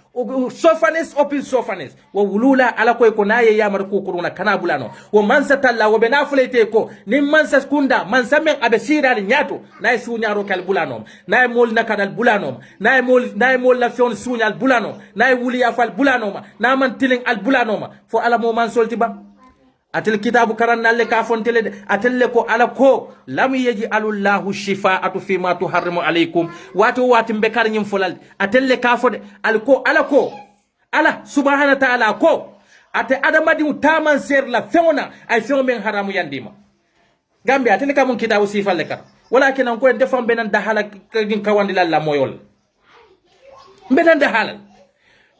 A: sofanes open sofanes wo wulula ala ko naye yamar ku kuruna kana bulano wo mansa talla wo benafulete ko ni mansa kunda mansa men abe sirali nyato nay sunyaro kal bulano nay mol nakadal bulano nay mol la fion sunyal bulano nay wuli afal bulano ma na man tiling al bulano ma fo ala mo man solti ba atel kitabu karannalle ka fontele de atelle ko ala ko lam yaji alullahu shifaa'atu fi ma tuharrimu alaykum wati mbe kar nyim folal atelle ka fode ala ko ala subhanahu wa ta'ala ko ate adamadi utaman ser la feona ay feon men haramu yandima gambe atelle ka mun kitabu sifal le kar walakin an ko defam benan dahala din kawandi lalla moyol benan dahala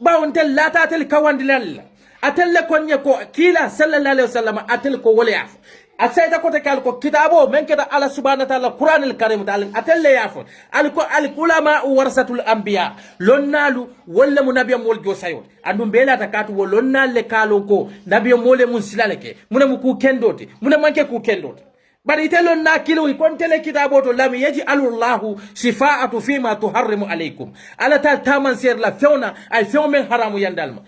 A: bawon tel lata tel kawandi lalla atelle konye ko kila sallallahu alaihi wasallam atel ko wala yaf asayda ko te kal ko kitabo men keda ala subhanahu wa ta'ala qur'anul karim ta'ala atelle yaf al ulama warasatul anbiya lonnalu walla munabiyam wol jo sayo andum bela takatu wol lonnalle kalon ko nabiyam mole mun silaleke munam ku kendoti munam manke ku kendoti bari telon na kilo kon tele kitabo to lam yaji alullahu shifaa'atu fima tuharrimu alaykum ala tal taman ser la feuna ay feun men haramu yandalma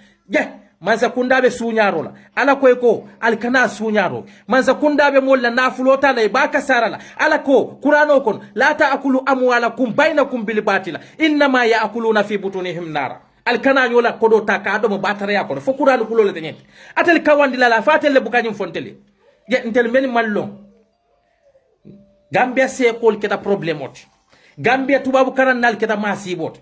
A: mansa kundabe sunyaro la ala ko alkana sunyaro mansa kundabe molla nafulota la baka sarala ala ko qur'ano kon la ta'kulu amwalakum bainakum bil batila inma ya'kuluna fi butunihim nara alkana yola kodo takado mo batara ya ko fo qur'ano kulo le tenyet atel kawandi la fatel bukanyum fontele ntel men mallon Gambia se kol keta problemot Gambia tubabu karannal keta masibot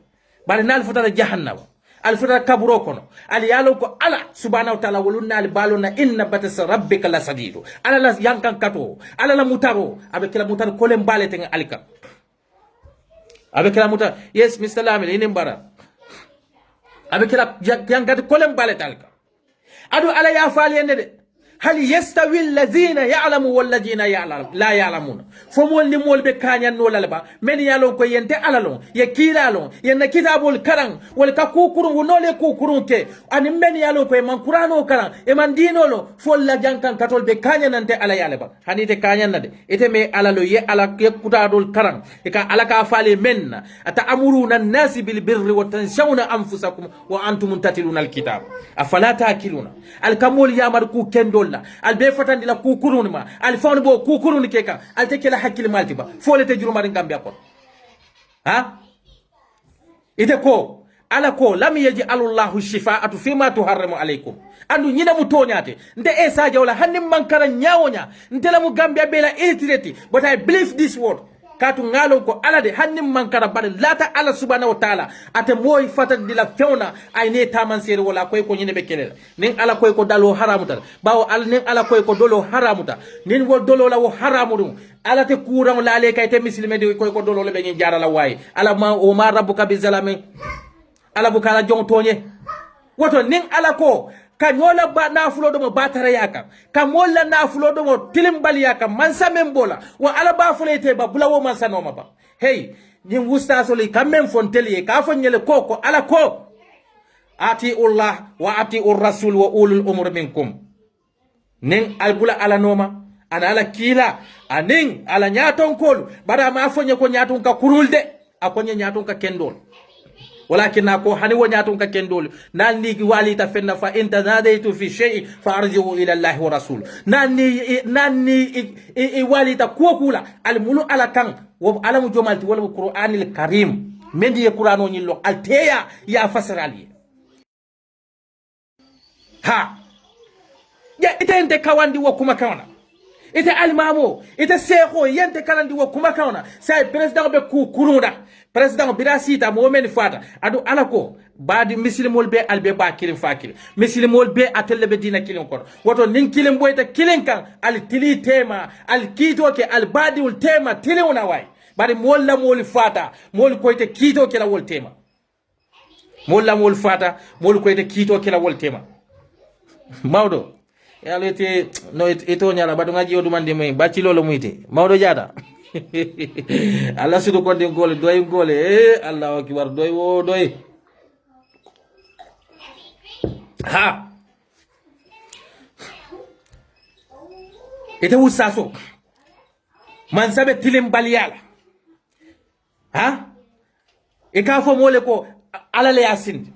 A: bari nal futata jahannama al futata kaburo kono al yalo ko ala subhanahu wa ta'ala walunna al baluna inna batas rabbika la sadidu ala la yankan kato ala la mutaro avec la mutaro kolem balete nga alika avec la mutaro yes Mr. Lamine inin bara avec la yankan kolem balete alika adu ala ya fali ende de hal yastawi alladhina ya'lamu wal ladina la ya'lamun fomol ni mol be kanyan no lalba men yalon ko yente alalon ye kilalon ye na kitabul karan wal ka kukurun no le kukurun ke ani men yalon ko man qur'ano karan e man dinolo fol la jankan katol be kanyan nante ala yalba hanite kanyan nade ite me alalo ye ala ke kutadul karan e ka ala ka fali men ata amuruna an-nasi bil birri wa tanshawna anfusakum wa antum tatiluna al-kitab afala ta'kiluna al-kamul yamar ku kendo al be fatandi la kukurun ma al fawni bo kukurun keka al te kala hakil maltiba fole te juruma ngambia ko ha ite ko ala ko lam yaji alullahu shifaa'atu fima tuharrimu alaykum andu nyina mu tonyate nde e sa jawla hannim mankara nyawonya ntela mu gambia bela illitireti but I believe this word katu ngalo ko ala de hannim mankara bade lata ala subhanahu wa ta'ala ate moy fatandi la fewna ay ne taman sere wala koy ko nyine be kelela nin ala koy ko dalo haramuta bawo al nin ala koy ko dolo haramuta nin wo dolo la wo haramudum ala te kuram la le kay te muslime de koy ko dolo le be ngi jarala way ala ma o ma rabbuka bi zalamin ala bu kala jong tonye woto nin ala ko ka nyola ba nafulo do mo batara yaka ka molla nafulo do mo tilimbali yaka mansa membola wa ala ba fulete ba bulawo mansa no maba hey nyin wusta soli kamem fonteli ka fonyele koko ala ko ati Allah wa ati rasul wa ulul umur minkum nin albula ala noma ana ala kila anin ala nyaton kolu bara ma fonye ko nyaton ka kurulde akonye nyaton ka kendol ولكن أكو هني ونياتون ككندول ناني والي تفنى فإن تناديت في شيء فأرجعوا إلى الله ورسول ناني والي تكوكولا الملو على كان وعلى مجمالت ولا القرآن الكريم من دي القرآن ونيلو التيا يا فسر عليه ها يا إنت كواندي وكما كونا ite almamo ite seko yente kalandi wo kuma kauna sai president be ku kurunda president birasita mo men fata adu alako badi muslimol be albe ba kilim fakir muslimol be atelle be dina kilim ko woto nin kilim boyta kilin kan al tili tema al kito ke al badi ul tema tiluna way badi molla mol fata mol koyte kito ke la wol tema molla mol fata mol koyte kito ke la wol tema mawdo yalo ite no ito nyala badu ngaji odu mande mai baci lolo muite mawdo jada Allah sudu ko de gole doy gole Allahu akbar doy wo doy ha ite wusaso man sabe tilim baliyala ha e ka fo mole ko alale yasin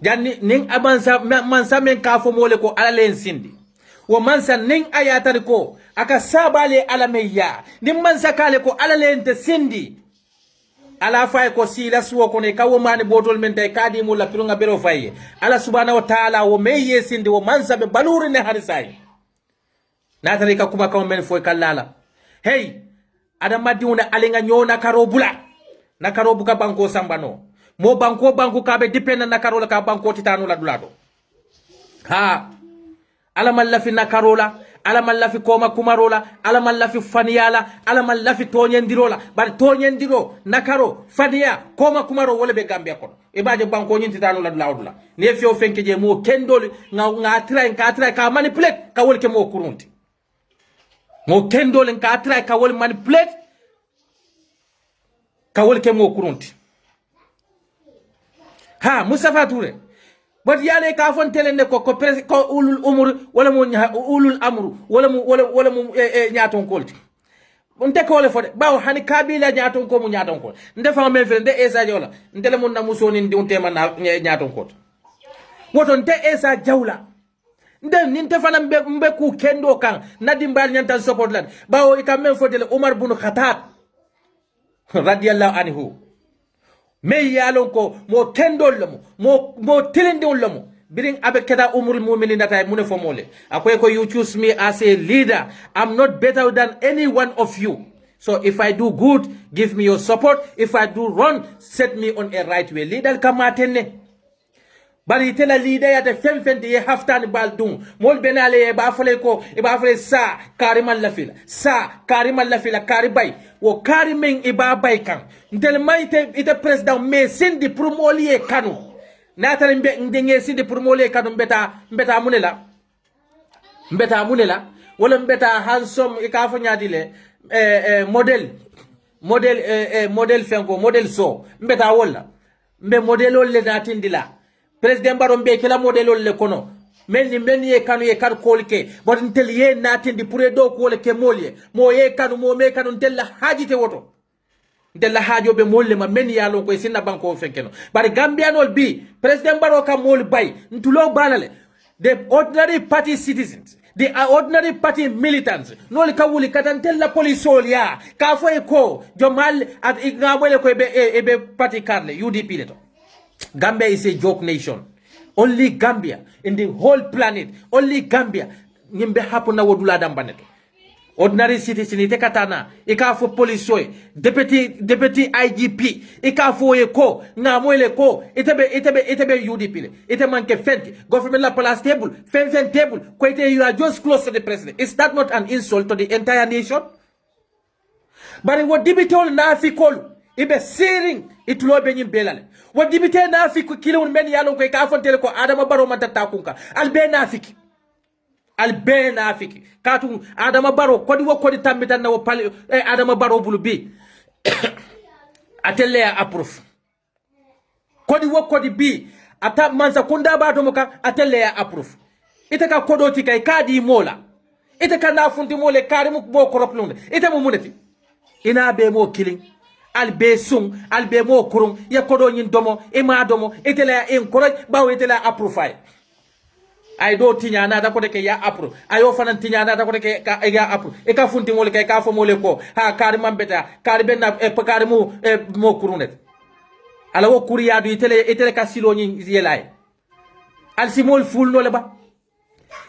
A: janni nin abansa mansa men kafo mole ko alalen sindi wo mansa nin ayatari ko aka sabale alameya nin mansa kale ko alalen te sindi ala fay ko sila suwo ko ne kawo mani botol men tay kadi mo la pirunga bero fay ala subhanahu wa ta'ala wo meye sindi wo mansa be baluri ne harisay natari ka kuma kan men foy kallala hey adama diuna alenga nyo na karo bula na karo buka banko sambano mo banko kabe dependa na karo la ka banko titano la dulado ha alamal lafi na karola alamal lafi koma kumarola alamal lafi faniyala alamal lafi tonyendirola bar tonyendiro nakaro faniya koma kumaro wala be gambia kono e baje banko nyinti tanu la lawdula ne fio fenke je mo kendol nga try ka manipulate ka wolke mo kurunti mo kendol nga try ka wol manipulate ka wolke mo kurunti ha Mustafa Touré but yale ka fon telende ko ulul umur wala mo ulul amru wala mo nyaaton kolti on te ko le fode baw hani kabila nyaaton ko mo nyaaton ko ndefa men fe nde esa jola ndele mon na musoni ndi on tema na nyaaton ko woto nte esa jawla nde nin te fana mbe ku kendo kan nadimbal nyantan support lan baw e kam men fodele Umar bin Khattab radiyallahu anhu me yalon ko mo kendol lamo mo tilindol lamo biring abe keda umrul mu'minin data mune fomole akoy ko you choose me as a leader. I'm not better than any one of you, so if I do good give me your support, if I do wrong set me on a right way. Leader kamatene bari tela leader ya te femfende ye haftani baldum mol benale e ba fole ko e ba fole sa karimal lafila karibay wo karimen e ba bay kan ndel mayte ite president me sindi pour molier kanu natale mbe ndenge sindi pour molier kanu mbeta munela wala mbeta hansom e ka fo nyaadile model fenko model so mbeta wala mbe model le natindila president baron be kala modelo le kono men ye kanu ye kar kolke but ntel ye natindi pure do ko le ke molye mo ye kanu mo me kanu ntel la hajite woto ntel la hajo be molle ma men ya lo ko sinna banko fenkeno bari gambianol bi president baro ka mol bay ntulo banale the ordinary party citizens, the ordinary party militants no le kawuli katantel la police ya ka fo e ko jomal at igabole ko ebe party card UDP le to. Gambia is a joke nation. Only Gambia in the whole planet. Only Gambia. Nimbe hapo na wodula dambaneto. Ordinary citizen ite katana. Ika fo police deputy IGP. Ika fo eko. Nga mwele ko. Itebe UDP le. Ite manke fenti. Government la pala stable. Fen table. Kwete you are just close to the president. Is that not an insult to the entire nation? But what dibitol na fikolu. Ibe searing itulo benyin belale. What dibite na fiku kilo men yalon ko ka fontel ko Adama Barrow man takunka albe na fiki katu Adama Barrow kodi wo kodi tambitan na wo pali Adama Barrow bulubi atelle ya approve kodi wo kodi bi ata mansa kunda ba do moka atelle ya approve ite ka kodoti kay kadi mola ite ka na funti mole karimu bo koroplunde ite mo muneti ina be mo killing albe sung albe mo kurung ya kodo nyin domo e ma domo etela encourage bawo etela approve ay do tinya na da ko de ke ya approve ayo fanan tinya na da ko de ke ya approve e ka funti mole kay ka fo mole ko ha kari mambeta kari benna e pakari mu mo kurunet ala wo kuriya du etele ka silo nyin yelay al simol ful no le ba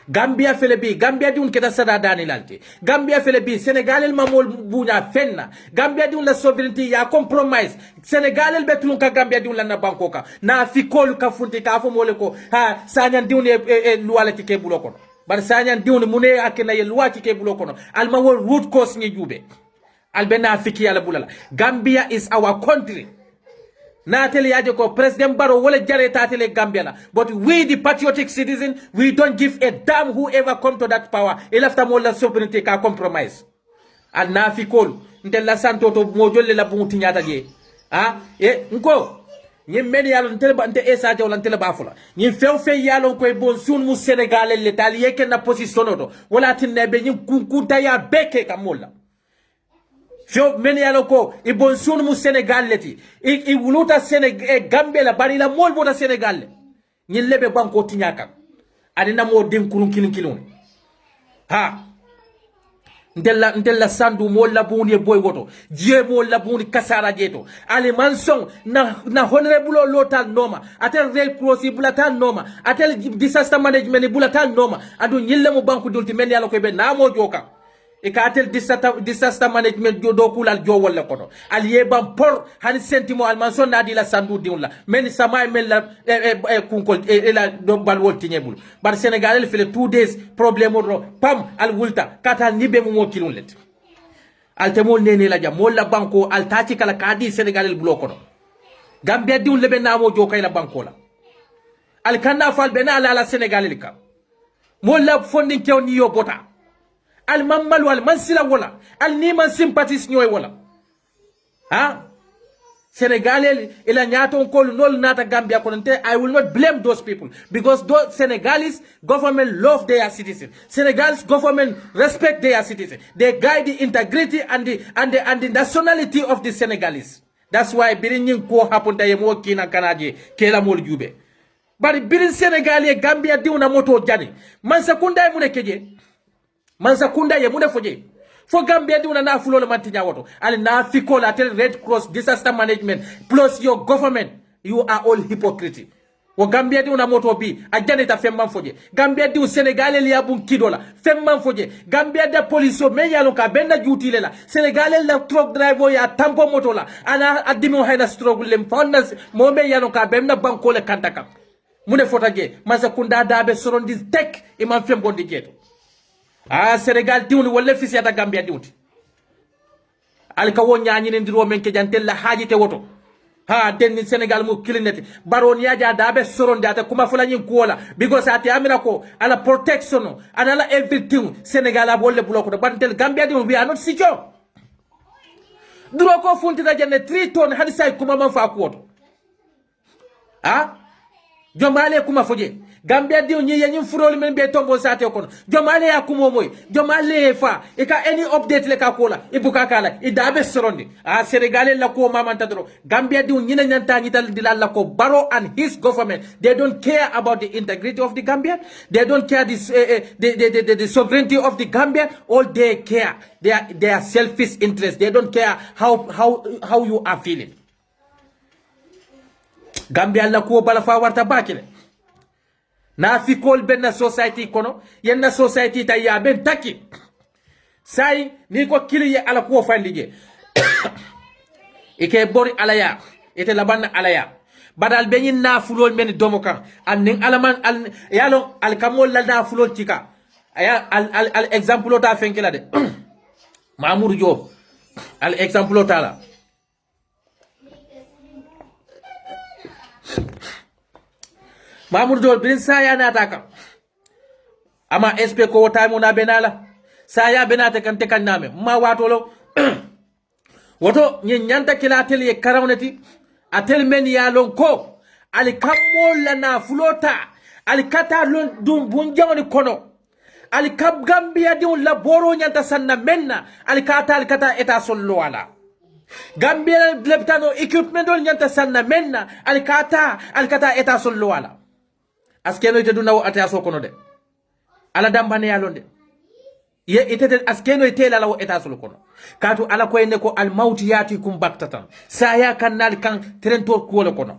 A: Gambia felebi Gambia diun keda sada dani lalti Gambia felebi Senegal el mamol bunya fenna Gambia diun la sovereignty ya compromise Senegal el betulun ka Gambia diun la na bankoka na fikolu ka funti ka fo mole ko ha sanyan diun luwala tike buloko bar sanyan diun mune akena ye luwa tike buloko al mawol root cause ni jube al bena fiki ala bulala. Gambia is our country. Natele yaje ko President Barrow wala jare tatele Gambia la. But we the patriotic citizen, we don't give a damn whoever come to that power. El after mo la sovereignty ka compromise. Al nafikol ndel la santo to mo jolle la bunti nyata je. Nko ñi men yalo ntele ba nte esa jawla ntele ba fula ñi few yalo ko bon sun mu Senegal le tali yeke na position do wala tinne be ñi kunta ya beke kamola. Fio men yalo ko i bon sun mu Senegal leti i wuluta Senegal Gambia la bari la mol bota Senegal ñi lebe banko tiñaka adina mo den kurun kilin ha ndella sandu mo labuni boy woto je mo labuni kasara jeto ali manson na honorable lotal noma atel red cross bulatan noma atel disaster management bulatan noma adu nyille mo banku dulti men yalla ko be namo joka e ka atel disaster management do kulal jo wala kono ali yebam por han sentimo al manson na di la sandu diwla men sama men la kunkol la do bal wolti nyebul bar senegal el fele 2 days problem ro pam al wulta kata nibe mo kilun let al temol nene la jam molla banko al tati kala kadi senegal el bloko no gambia diwul lebe namo jo kay la banko la al kanna fal bena la senegal el ka molla fondin kew ni yo bota al mammal wal mansila wala al ni man sympathies nyoy wala ha Senegal ila nyato ko nol nata Gambia konante. I will not blame those people because those Senegalese government love their citizens. Senegalese government respect their citizens. They guide the integrity and the nationality of the Senegalese. That's why birin ko hapunta yemo kina kanaje kela mol jube. Bari birin Senegal Gambia di una moto jani. Man sakunda mu ne keje. Man sakunda ye mu ne foje. Fo Gambia di una na fulo le mantinya woto. Ali na fiko la tel Red Cross disaster management plus your government. You are all hypocrite. Wo Gambia di una moto bi ajane ta femman foje. Gambia di Senegal li abun kidola femman foje. Gambia da police me yalo ka benna juti lela. Senegal la truck driver ya tampo moto la. Ana adimo hayna struggle lem fondas mo me yalo ka benna banko le kantaka. Mune fotaje masa kunda dabe sorondi tek imam fem bondi jeto. Ah Senegal diwni wala fisi ata Gambia diwti alka wo nyaani ne ndiro men ke jantel la haajite woto ha den Senegal mo kilinete baron yaja dabe soronde ata kuma fulani kuola because ati amira ko ala protection ana la everything Senegal a bolle bloko bantel Gambia diwni we are not secure duro ko funti da janne 3 ton hadisa kuma man fa ko ha jomale kuma foje Gambia diw nyi yanyin furol men be tombo sate kono jomale ya kumo moy jomale fa e ka any update le ka kola e buka kala e dabe sorondi a Senegal la ko mama tadro Gambia diw nyina nyanta nyital dilal la ko Barrow and his government they don't care about the integrity of the Gambia they don't care the sovereignty of the Gambia all they care their selfish interest they don't care how you are feeling Gambia la ko bala fa warta bakile na fi kol benna society kono yenna society ta ya ben taki sai ni ko kili ya ala ko fandije ike bori alaya ite labanna alaya badal benin na fulol men domoka anin alaman al yalo al kamol la na fulol tika aya al example ta fenkela de Mamour Diop al example ta la Mamour Diop bin saya na taka ama SP ko wota mo na benala saya benata kan te kan name ma wato lo woto nyen nyanta kila tel ye karawnati atel men ya lon ko ali kamol la na flota ali kata lon dum bunjawni kono ali kab Gambia di la boro nyanta sanna menna ali kata eta sollo wala Gambia leptano equipment dol nyanta sanna menna ali kata eta sollo wala askeno ite duna ate aso kono de ala dambane yalonde ye ite askeno ite la lawo eta solo kono katu ala ko ene ko al maut yati kum baktatan saya kanal kan trentor ko le kono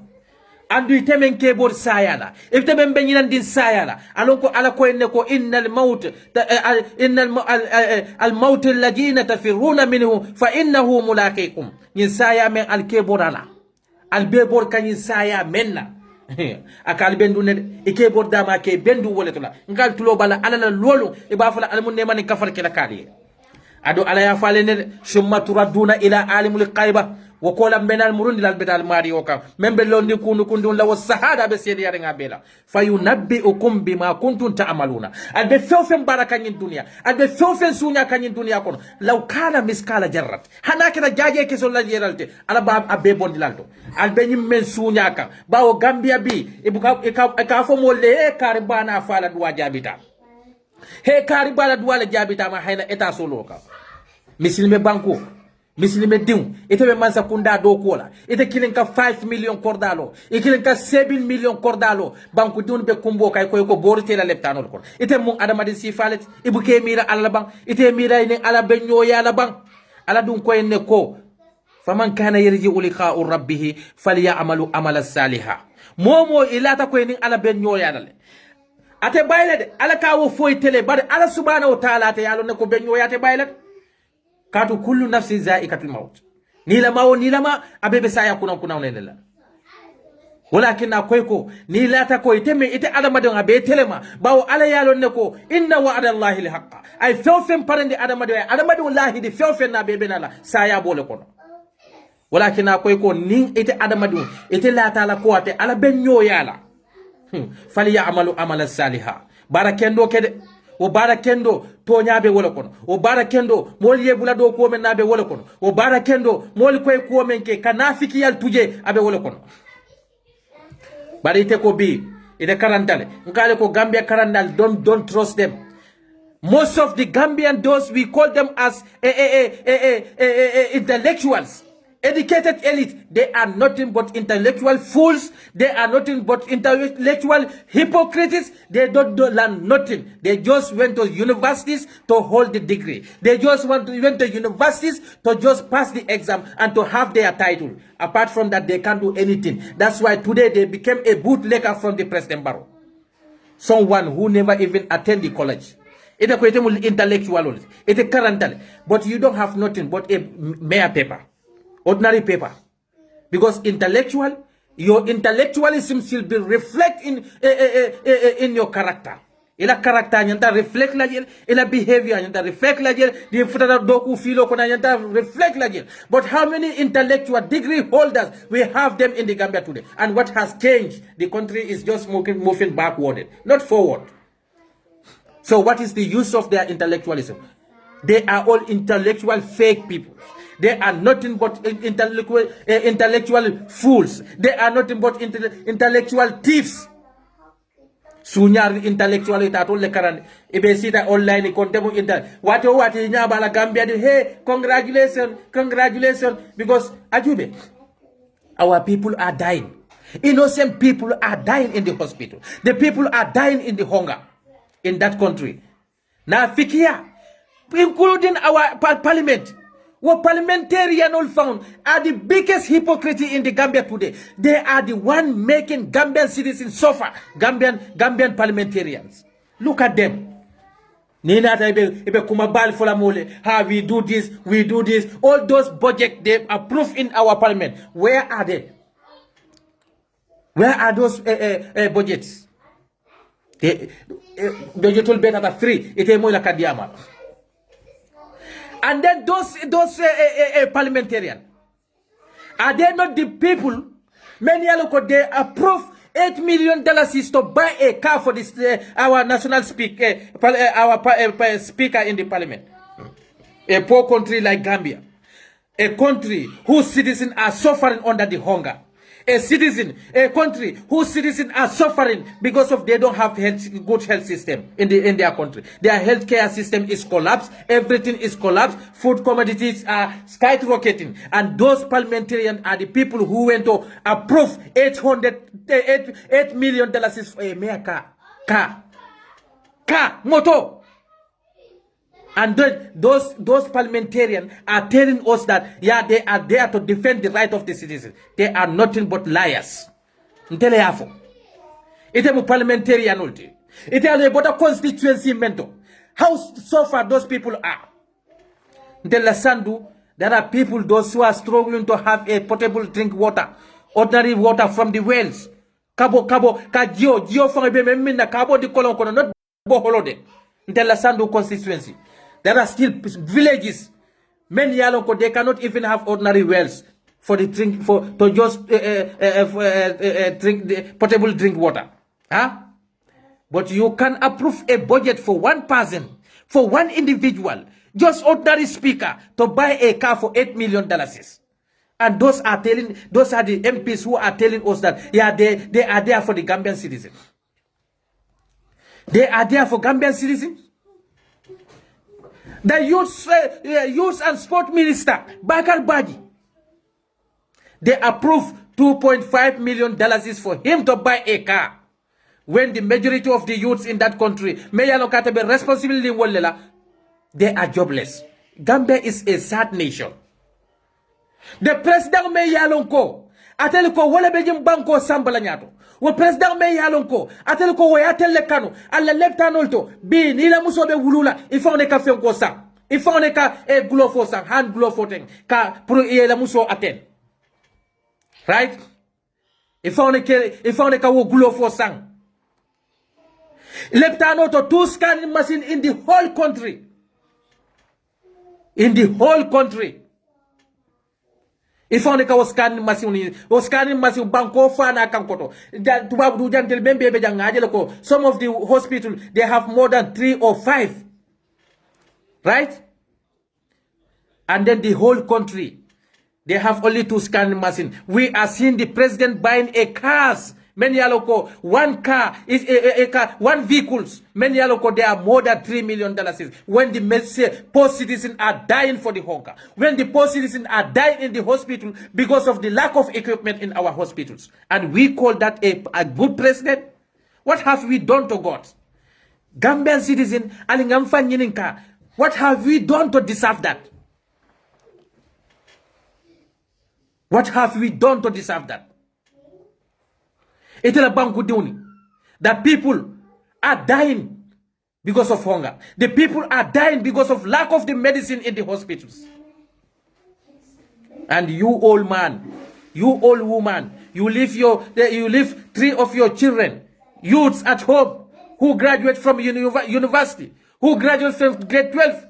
A: andu ite men ke bor saya la ite men ben yinan din saya la alon ko ala ko ene ko innal maut al maut alladina tafiruna minhu fa innahu mulaqikum yin saya men al ke borala al be bor kan yin saya menna akal bendu ne ike borda ma ke bendu woletula ngal tulo bala alala lolo e ba fala almun ne man kafar kala kali ado ala ya fale ne summa turaduna ila alimul qayba wa kola benal murundi lal betal mari oka membe londi kunu kundun la wasahada be sedi yare ngabela fayunabbiukum bima kuntum ta'maluna ade fewfen baraka nyin dunya ade fewfen sunya kanyin dunya kono law kana miskala jarrat hana keda jaje ke so la yeralte ala ba abbe bondi lalto albe nyim men sunya kan bawo Gambia bi e ka fo mo le kar bana fala duwa jabita he kar bana duwa le jabita ma hayna eta solo ka misilme banko misilime diw ite be mansa kunda do kola ite kilin ka 5 million kordalo e kilin ka 7 million kordalo banku diun be kumbo kay koy ko borite la leptanol ko ite mun adamadi sifalet ibuke mira alla bang ite mira ni ala be nyoya la bang ala dun koy ne ko faman kana yarji'u liqa'u rabbih falyamalu amala saliha momo ilata koy ni ala be nyoya dale ate bayle de ala ka wo foy tele bar ala subhanahu wa ta'ala te yalo ne ko be nyoya te bayle katu kullu nafsin za'iqatul maut nilama abebe saya kuna unenela walakin akoy ko ni lata ko iteme ite adama de abe telema bawo ala yalo ne ko inna wa'ada allahi alhaqa ay fewfen parende adama de wallahi de fewfen na bebe nala saya bole kono walakin akoy ko ni ite adama de ite lata la ko ate ala ben nyoyala fali ya amalu amala salihah barakendo kede o bara kendo to nyaabe wala kono o bara kendo mol yebula do ko men nabe wala kono o bara kendo mol koy ko men ke kanafiki yal tuje abe wala kono bari ite ko bi ite karantale ngale ko Gambia karandal don't trust them. Most of the Gambian, those we call them as intellectuals, educated elite, they are nothing but intellectual fools. They are nothing but intellectual hypocrites. They don't learn nothing. They just went to universities to hold the degree. They just went to universities to just pass the exam and to have their title. Apart from that, they can't do anything. That's why today they became a bootlegger from the President Barrow. Someone who never even attended college. It's a intellectual, it's a current, but you don't have nothing but a mere paper. Ordinary paper, because your intellectualism should be reflect in your character. Ila character nyanta reflect la jel, ila behavior nyanta reflect la jel, di futata doku filo kona nyanta reflect la jel. But how many intellectual degree holders we have them in the Gambia today? And what has changed? The country is just moving backward, not forward. So what is the use of their intellectualism? They are all intellectual fake people. They are nothing but intellectual fools. They are nothing but intellectual thieves. Sunyar intellectual itato le karan ibe sita online kontemu inter wato wati nyaba la Gambia de hey congratulations because ajube our people are dying. Innocent people are dying in the hospital. The people are dying in the hunger in that country. Now fikia including our parliament. What parliamentarians all found are the biggest hypocrites in the Gambia today. They are the one making Gambian citizens suffer. Gambian parliamentarians. Look at them. Nina ibe kumabal fola mole. How we do this. All those budgets they approve in our parliament. Where are they? Where are those budgets? Budget will better than 3. Ite mo la kadiama. And then those parliamentarians, are they not the people? Many look they approve $8 million is to buy a car for this our national speaker, our speaker in the parliament. A poor country like Gambia, a country whose citizens are suffering under the hunger. A country whose citizens are suffering because of they don't have good health system in their country. Their healthcare system is collapsed. Everything is collapsed. Food commodities are skyrocketing. And those parliamentarians are the people who went to approve $8 million for a mere car, motor. And then those parliamentarians are telling us that, yeah, they are there to defend the right of the citizens. They are nothing but liars. Ntele yafo. Ite mu parliamentarian ulti. Ite ale bota constituency mento. How so far those people are. Ntele sandu, there are people, those who are struggling to have a potable drink water. Ordinary water from the wells. Kabo, ka gio fang ebe memina kabo di kolon kono, not boholode. Ntele sandu constituency. There are still villages. Many yalonko they cannot even have ordinary wells for the drink to just drink the potable drink water. Huh? But you can approve a budget for one person, for one individual, just ordinary speaker, to buy a car for $8 million. And those are the MPs who are telling us that yeah, they are there for the Gambian citizens. They are there for Gambian citizens. The youth and sport minister, Bakar Baji, they approved $2.5 million is for him to buy a car. When the majority of the youths in that country, they are jobless. Gambia is a sad nation. The president me yalonko, atelko wala bejim banko sambala nyato. Wo president me yalonko, atelko wo yatelle kanu, alla leptanolto, bi ni la musobe wulula, ifo ne ka fenko sang. Ifo ne ka glove sang, hand glove teng, ka pour la muso aten. Right? Ifo ne ka wo glove sang. Leptanolto, 2 scanning machine in the whole country. In the whole country. If only was scanning machine banko fana kankoto. Some of the hospitals they have more than 3 or 5. Right? And then the whole country they have only 2 scanning machines. We are seeing the president buying a cars. Many aloko, one car is a car, one vehicles. Many aloko, there are more than $3 million. When the poor citizens are dying for the hunger, when the poor citizens are dying in the hospital because of the lack of equipment in our hospitals, and we call that a good president. What have we done to God? Gambian citizen, what have we done to deserve that? What have we done to deserve that? The people are dying because of hunger. The people are dying because of lack of the medicine in the hospitals. And you old man, you old woman, you leave 3 of your children, youths at home, who graduate from university, who graduate from grade 12.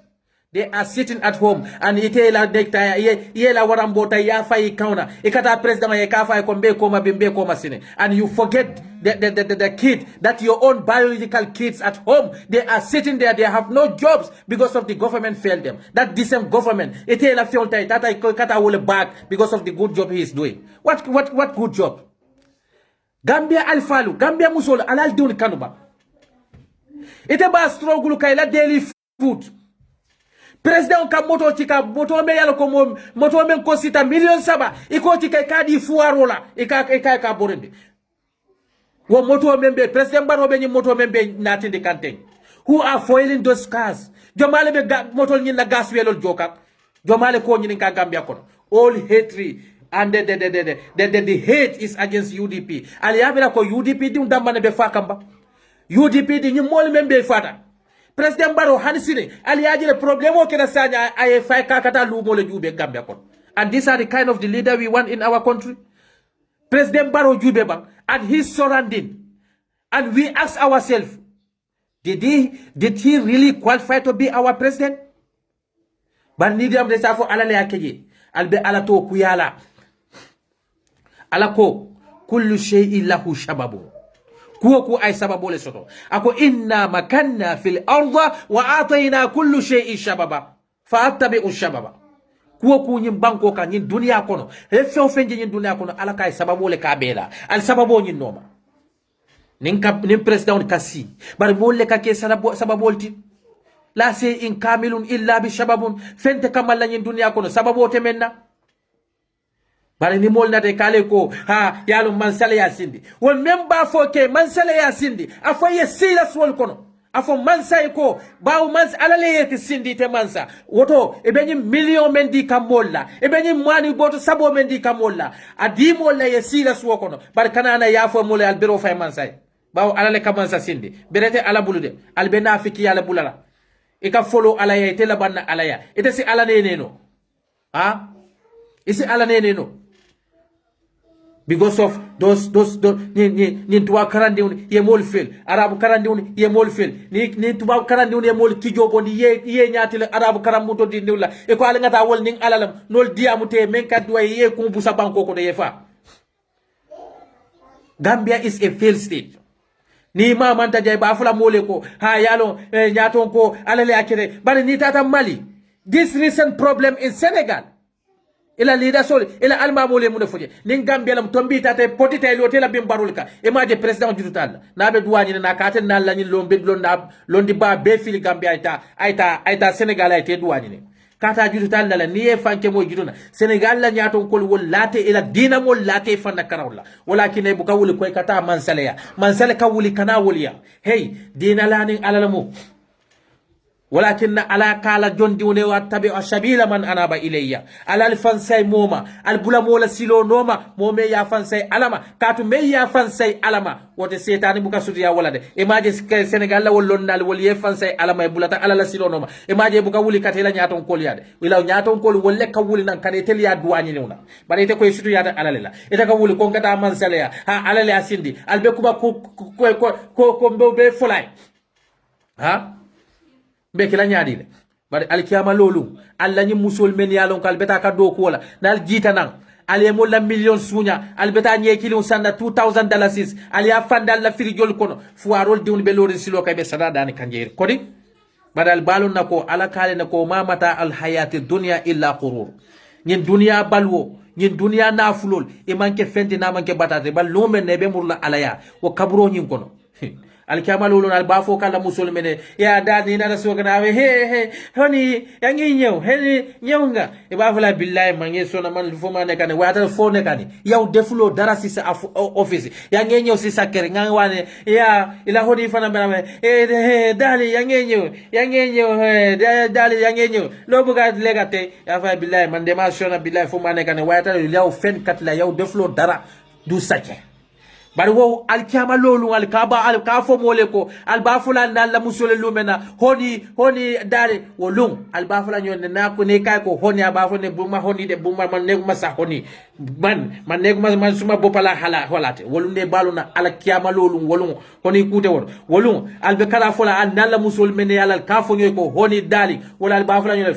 A: They are sitting at home and itela dekta yela warambota ya fai kauna ikata president ya kafa kombe koma bimbe koma sine, and you forget the kid, that your own biological kids at home, they are sitting there, they have no jobs because of the government failed them. That the same government itela fionta tata kata wole back because of the good job he is doing. What good job? Gambia alfalu, Gambia musol alal dun kanuba. Ite ba struggle kaila daily food. President ka moto chika moto me yalo ko moto men ko sita million saba iko chika kadi fuarola ka borende wo moto membe president baro be ni moto membe natinde kanteng who are foiling those cars jomale be moto ni na gas welol joka jomale ko ni ka Gambia kono all hatred and the hate is against UDP ali yabira ko UDP di ndamba ne be fakamba UDP di ni mol membe fata President Barrow Hanisine ali ajile problemo kena sanya ay fay kakata lumo le jube Gambia kon. And these are the kind of the leader we want in our country. President Barrow jube bang and his surrounding. And we ask ourselves, did he really qualify to be our president? But nidiam de safo alale akeje albe alato kuyala alako kullu shay'in lahu shababu. Kuoku ay sababole soto. Ako inna makanna fil arda wa atayna kullu shay'in shababa. Fa attabi'u shababa. Kuoku nyim banko ka nyin dunia kono. Fe ofenje nyin dunia kono alaka ay sababole ka bela. Al sababo nyin noma. Nin president kasi. Bari molle ka ke sababolti. La se in kamilun illa bi shababun. Fente kamalla nyin dunia kono sababote menna. Bari ni mol na de kale ko ha yalo mansale ya sindi won memba fo ke mansale ya sindi afo ye sila swol kono afo mansa ko bawo mans alale yete sindi te mansa woto e benyi million mendi kamolla e benyi mwani boto sabo mendi kamolla adi molla ye sila swo kono bari kanana ya fo mol albero fay mansa bawo alale kamansa sindi berete ala bulude albena fiki yala bulala e ka follow ala ya te la banna ala ya ite si ala neneno ha isi ala neneno. Because of those ni tuwa karandi un ye mol fel arabu karandi un ye mol fel ni tuwa karandi un ye mol kijobo ni ye nyati le arabu karamuto di ndula e ko ala ngata wol ning alalam nol diamute men kadwa ye ko busa banko ko de yefa. Gambia is a failed state. Ni ma manta jay ba fula mole ko ha yalo nyaton ko alale akere bari ni tata Mali. This recent problem in Senegal, ila leader sol ila alma mole mun foje nin gambia lam tombi tate potita ilo tela bim barulka e maje president jututal na be duwani na katen na lañi lombe londa londi ba be fili gambia aita senegal ay te duwani ne kata jututal la ni e fanke mo jutuna senegal la nyato kol wol late ila dina mo late fanna karawla walakin e buka wuli koy kata mansale ka wuli kana woliya hey dina lani alalamu ولكن على قال جون ديوني واتبع سبيل من اناب الي على الفنسي موما البلا مولا سيلو نوما مومي يا فنسي علما كاتو مي يا فنسي علما وتي سيتاني بوكا سوتيا ولد ايماجي سنغال لا ولون نال ولي فنسي علما بولاتا على لا سيلو نوما ايماجي بوكا ولي كاتيلا نياتون كولياد ولا نياتون كول ولي ka wuli nan kane telia duwani newna bare te koy sutu yata alalela ita ka wuli ko ngata man salaya ha alale asindi albe kuba ko be fulay ha be kila nyaadi le bari alkiyama lolu alla ni musul men yalon kal beta ka do ko la nal jita nan ale mo la million sunya al beta nye kilo sanda $2000 al ya fandal la firigol kono fuarol diun be lori silo kay be sada dani kanjeer kodi badal balon nako ala kale nako mamata al hayati dunya illa qurur nyin dunya balwo nyin dunya nafulol e manke fendi na manke batate bal lumen ne be murla alaya wo kabro nyin kono alkiyama lolu al bafo kala musul mene ya dani na sogana he honi yangi nyew he nyewnga e bafala billahi mangi sona man fo mane kan wata fo ne kan yaw defulo dara si sa office yangi nyew si sakere ngang wane ya ila hodi fana bana dali yangi nyew dali yangi nyew lo buga legate ya fa billahi man de ma sona billahi fo mane kan wata yaw fen kat la yaw defulo dara du sakere bari wo alkiyama lolu alkaba alkafo mole ko albafula nalla musole lumena honi dare wolung albafula nyone na ko ne kay ko honi abafo ne buma honi de buma man ne ma sa honi man ne man suma bopala hala holate wolum ne baluna alkiyama lolu wolum honi kute wolum albe kala fola an nalla musol men yalla alkafo nyoy ko honi dali wala albafula nyone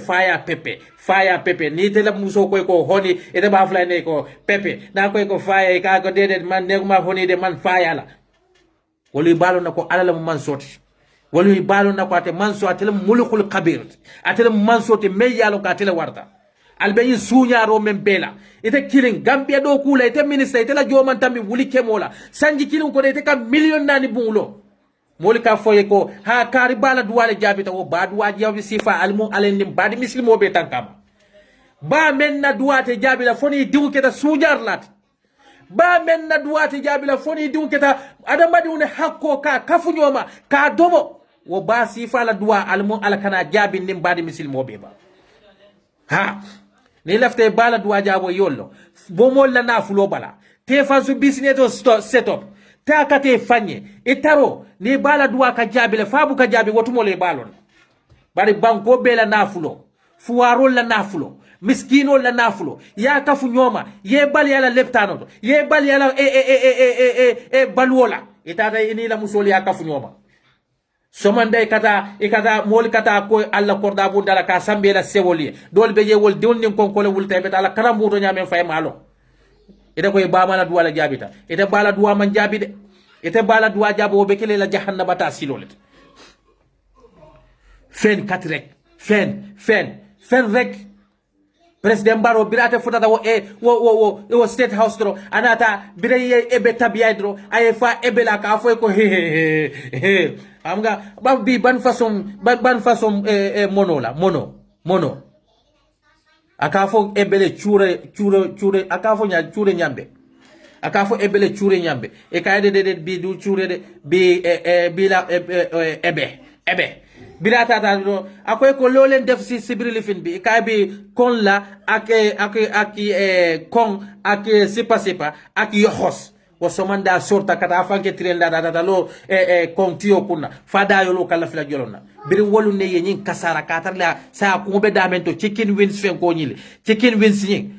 A: fire pepe ni te la muso ko honi ete bafula ne ko pepe na ko fire ka ko dede man ne ma honi de man fire la wali balo nako alala man soti wali balo nako ate man so ate mulukul kabir ate man soti me yalo ka ate warta albe sunya ro men bela ite killing gambia do kula ite minister ite la joman tammi wuli kemola sanji killing ko ite ka million nani bungulo moli ka foye ko ha kari bala duwale jabita wo ba duwa jabi sifa almu alen badi muslimo be tankam ba men na duwate jabila foni diwu keta sujar lat ba men na duwate jabila foni diwu keta adamadi une hakko ka kafunyoma ka domo wo ba sifa la duwa almu alakana jabi nim badi muslimo be ba ha ni lafte bala duwa jabo yollo bo mol la nafulo bala te fansu business set up ta kate fanye itaro ni bala duwa ka jabi le fabu ka jabi wotumo le balon bari banko bela nafulo fuwaro la nafulo miskino la nafulo ya kafu nyoma ye bali ala leptano ye bali ala balwola itata ini la musoli ya kafu nyoma somande kata mol kata ko alla korda bu dala ka sambe la sewoli dol be ye wol diwon nin kon ko le wulta be ala karambu to nyame fay malo ite koy bamala duwa la jabita ite bala duwa man jabide ite bala duwa jabo be kele la jahannama ta silolet fen katrek fen rek president baro birate futata wo state house dro anata bire ebe tabiya dro ay fa ebe la ka fo ko he amga ba bi ban façon mono akafo ebele chure akafo nya chure nyambe akafo ebele chure nyambe e kayde de bi du chure de bi bi la ebe birata ta do akoy ko lolen def ci sibrili fin bi kay bi kon la ak kon ak sipa ak yohos wo somanda sorta kata fanke trenda da lo kon tiyo kunna fada yolo kala fila jolonna biri wolu ne yen kasara katar la sa ko be damento chicken wings fen ko nyile chicken wings ni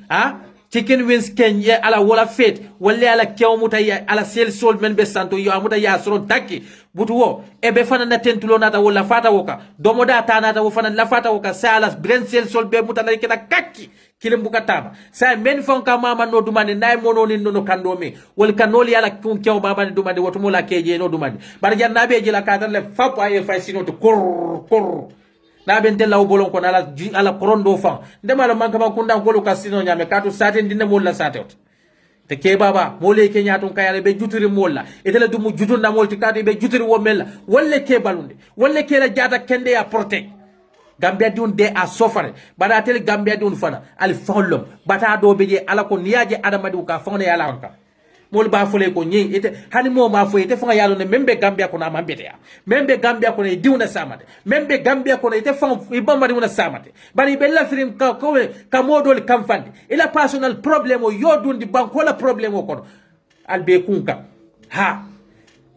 A: chicken wings ken ye ala wala fet wala ala kewmuta ya ala sel sol men be santo yo amuta ya soron takki butu wo e be fana na tentulo nata wala fata woka domo da tanata wo fana la fata woka sala bren sel sol be muta na kita kakki kilim buka tama sa men fon ka mama no dumande nay mono ni no kando me wal kanoli ala kun kew baba ni dumande woto mola keje no dumande bar jannabe je la katar le fap ay fa sino to kor na ben tella bolon ko ala korondo fa ndema la manka makunda ko kasino nyame katu saten dinne molla satet te ke baba mole ke nyaton kayale be juturi molla etela dumu jutunda molti kadu be juturi wo mella wolle ke balunde wolle ke la jata kende ya protect Gambia diun de a sofare bada tel Gambia diun fana al fawlom bata do beje ala ko niyaje adamadi ka fawne yala onka mol ba fole ko nyi ite hani mo ma fo ite fanga yalo ne membe Gambia ko na mambete ya membe Gambia ko ne diuna samate membe Gambia ko ne ite fanga ibamba diuna samate bari be la firim ka modol kam fandi ila personal problem o yodun di banko la problem o ko al be kunka ha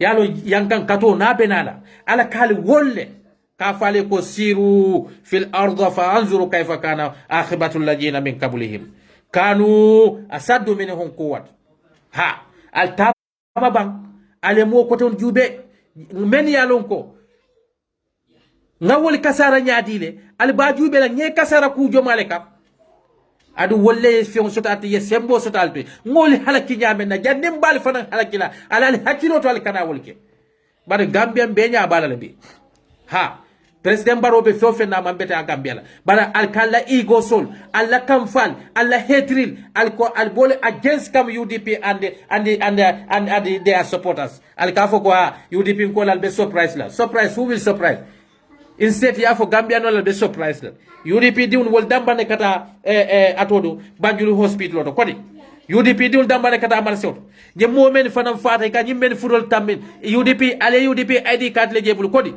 A: yalo yankan kato na benala ala kali wolle kafale ko siru fil arda fa anzuru kayfa kana akhibatul ladina min qablihim kanu asaddu minhum quwwat ha al tababang ale mo ko ton jube men yalon ko ngawol kasara nyaadile al ba jube la nye kasara ku jomale kam adu wolle fion sotati ye sembo sotalto ngoli halaki nyame na jandim bal fana halakila alal hakilo to al kana wolke bar gambian be nya balala bi ha President Barrow be fefe na mambete a Gambia la bara alkala ego soul alla kamfal alla hatril al bole against kam UDP and their supporters al kafo ko UDP ko al be surprise la surprise who will surprise instead ya for Gambia no al be surprise la UDP di un wol dambane kata atodo Banjul hospital to kodi UDP di un dambane kata marsot je momen fanam fata ka nyimben fudol tambin UDP ale UDP ID card le jebul kodi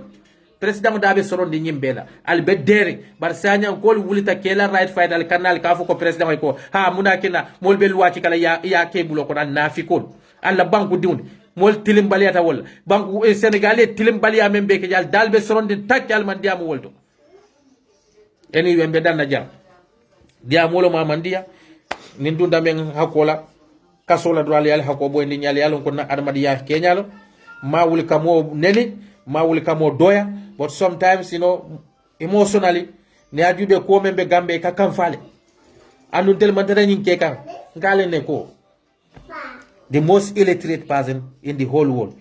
A: President dabe sorondi nyimbela al bedere bar sanya kol wulita kela right fight al kanal kafu ko president ko ha muna kina mol bel wati kala ya kebulo ko nafikol alla banku diwndi mol tilim baliyata wol banku senegalais tilim baliya membe ke jal dalbe sorondi takkal man diamu wolto eni wembe danna jam diamolo mamandia nin dunda men hakola kasola do al hakobo ni nyali yalon ko na armadiya kenyalo ma wul kamo neni ma wul kamo doya. But sometimes, emotionally, ne ajube ko membe Gambe ka kamfale. Anu tel mantara nyinke kan ngale ne ko. The most illiterate person in the whole world.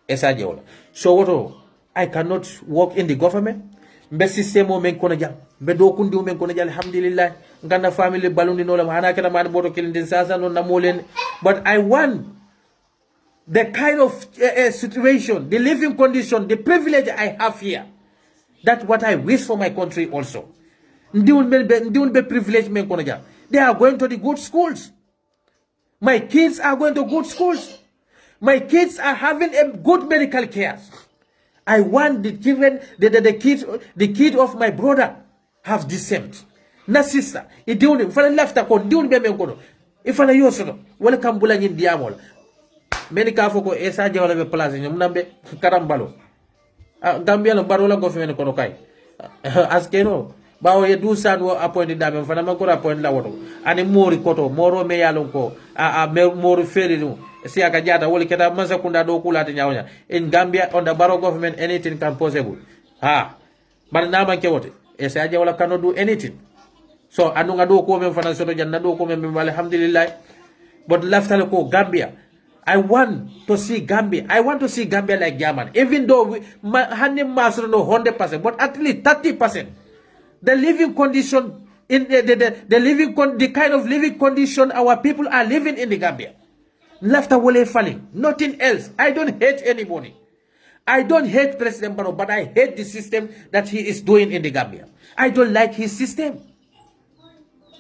A: Esa jeola. So what? I cannot work in the government. Mbe system men kono jam. Mbe do kundi men kono jam alhamdulillah. Ngana family balundi no la hana kana man boto kilindin sasa no namolen. But I want the kind of situation, the living condition, the privilege I have here. That's what I wish for my country also. They are going to the good schools. My kids are going to good schools. My kids are having a good medical care. I want the children, the kid of my brother have the same. Na sister, if I left a con, if I use it, welcome Bulan Diamol. Many kafoko esa jawala be place nyum nambe karambalo Gambia no barola government kono kai askeno bawo ye du san wo appoint dame fana man ko appoint la woto ani mori koto moro me yalon ko moro feri no si aka jata woli keta mansa kunda do kulata nyawnya in Gambia on the baro government anything can possible bar na man ke wote esa jawala cannot do anything so anu nga do ko men fana soto janna do ko men alhamdulillah but laftale ko Gambia I want to see Gambia. I want to see Gambia like German. Even though we master no 100%, but at least 30%. The living condition in the kind of living condition our people are living in the Gambia. Left away falling. Nothing else. I don't hate anybody. I don't hate President Barrow, but I hate the system that he is doing in the Gambia. I don't like his system.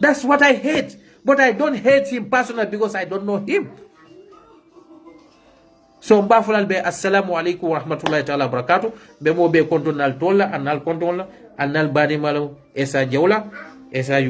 A: That's what I hate. But I don't hate him personally because I don't know him. So mbafulal be assalamu alaikum wa rahmatullahi ta'ala barakatuh be mo be konton nal tolla anal konton la anal bani malo esa jawla esa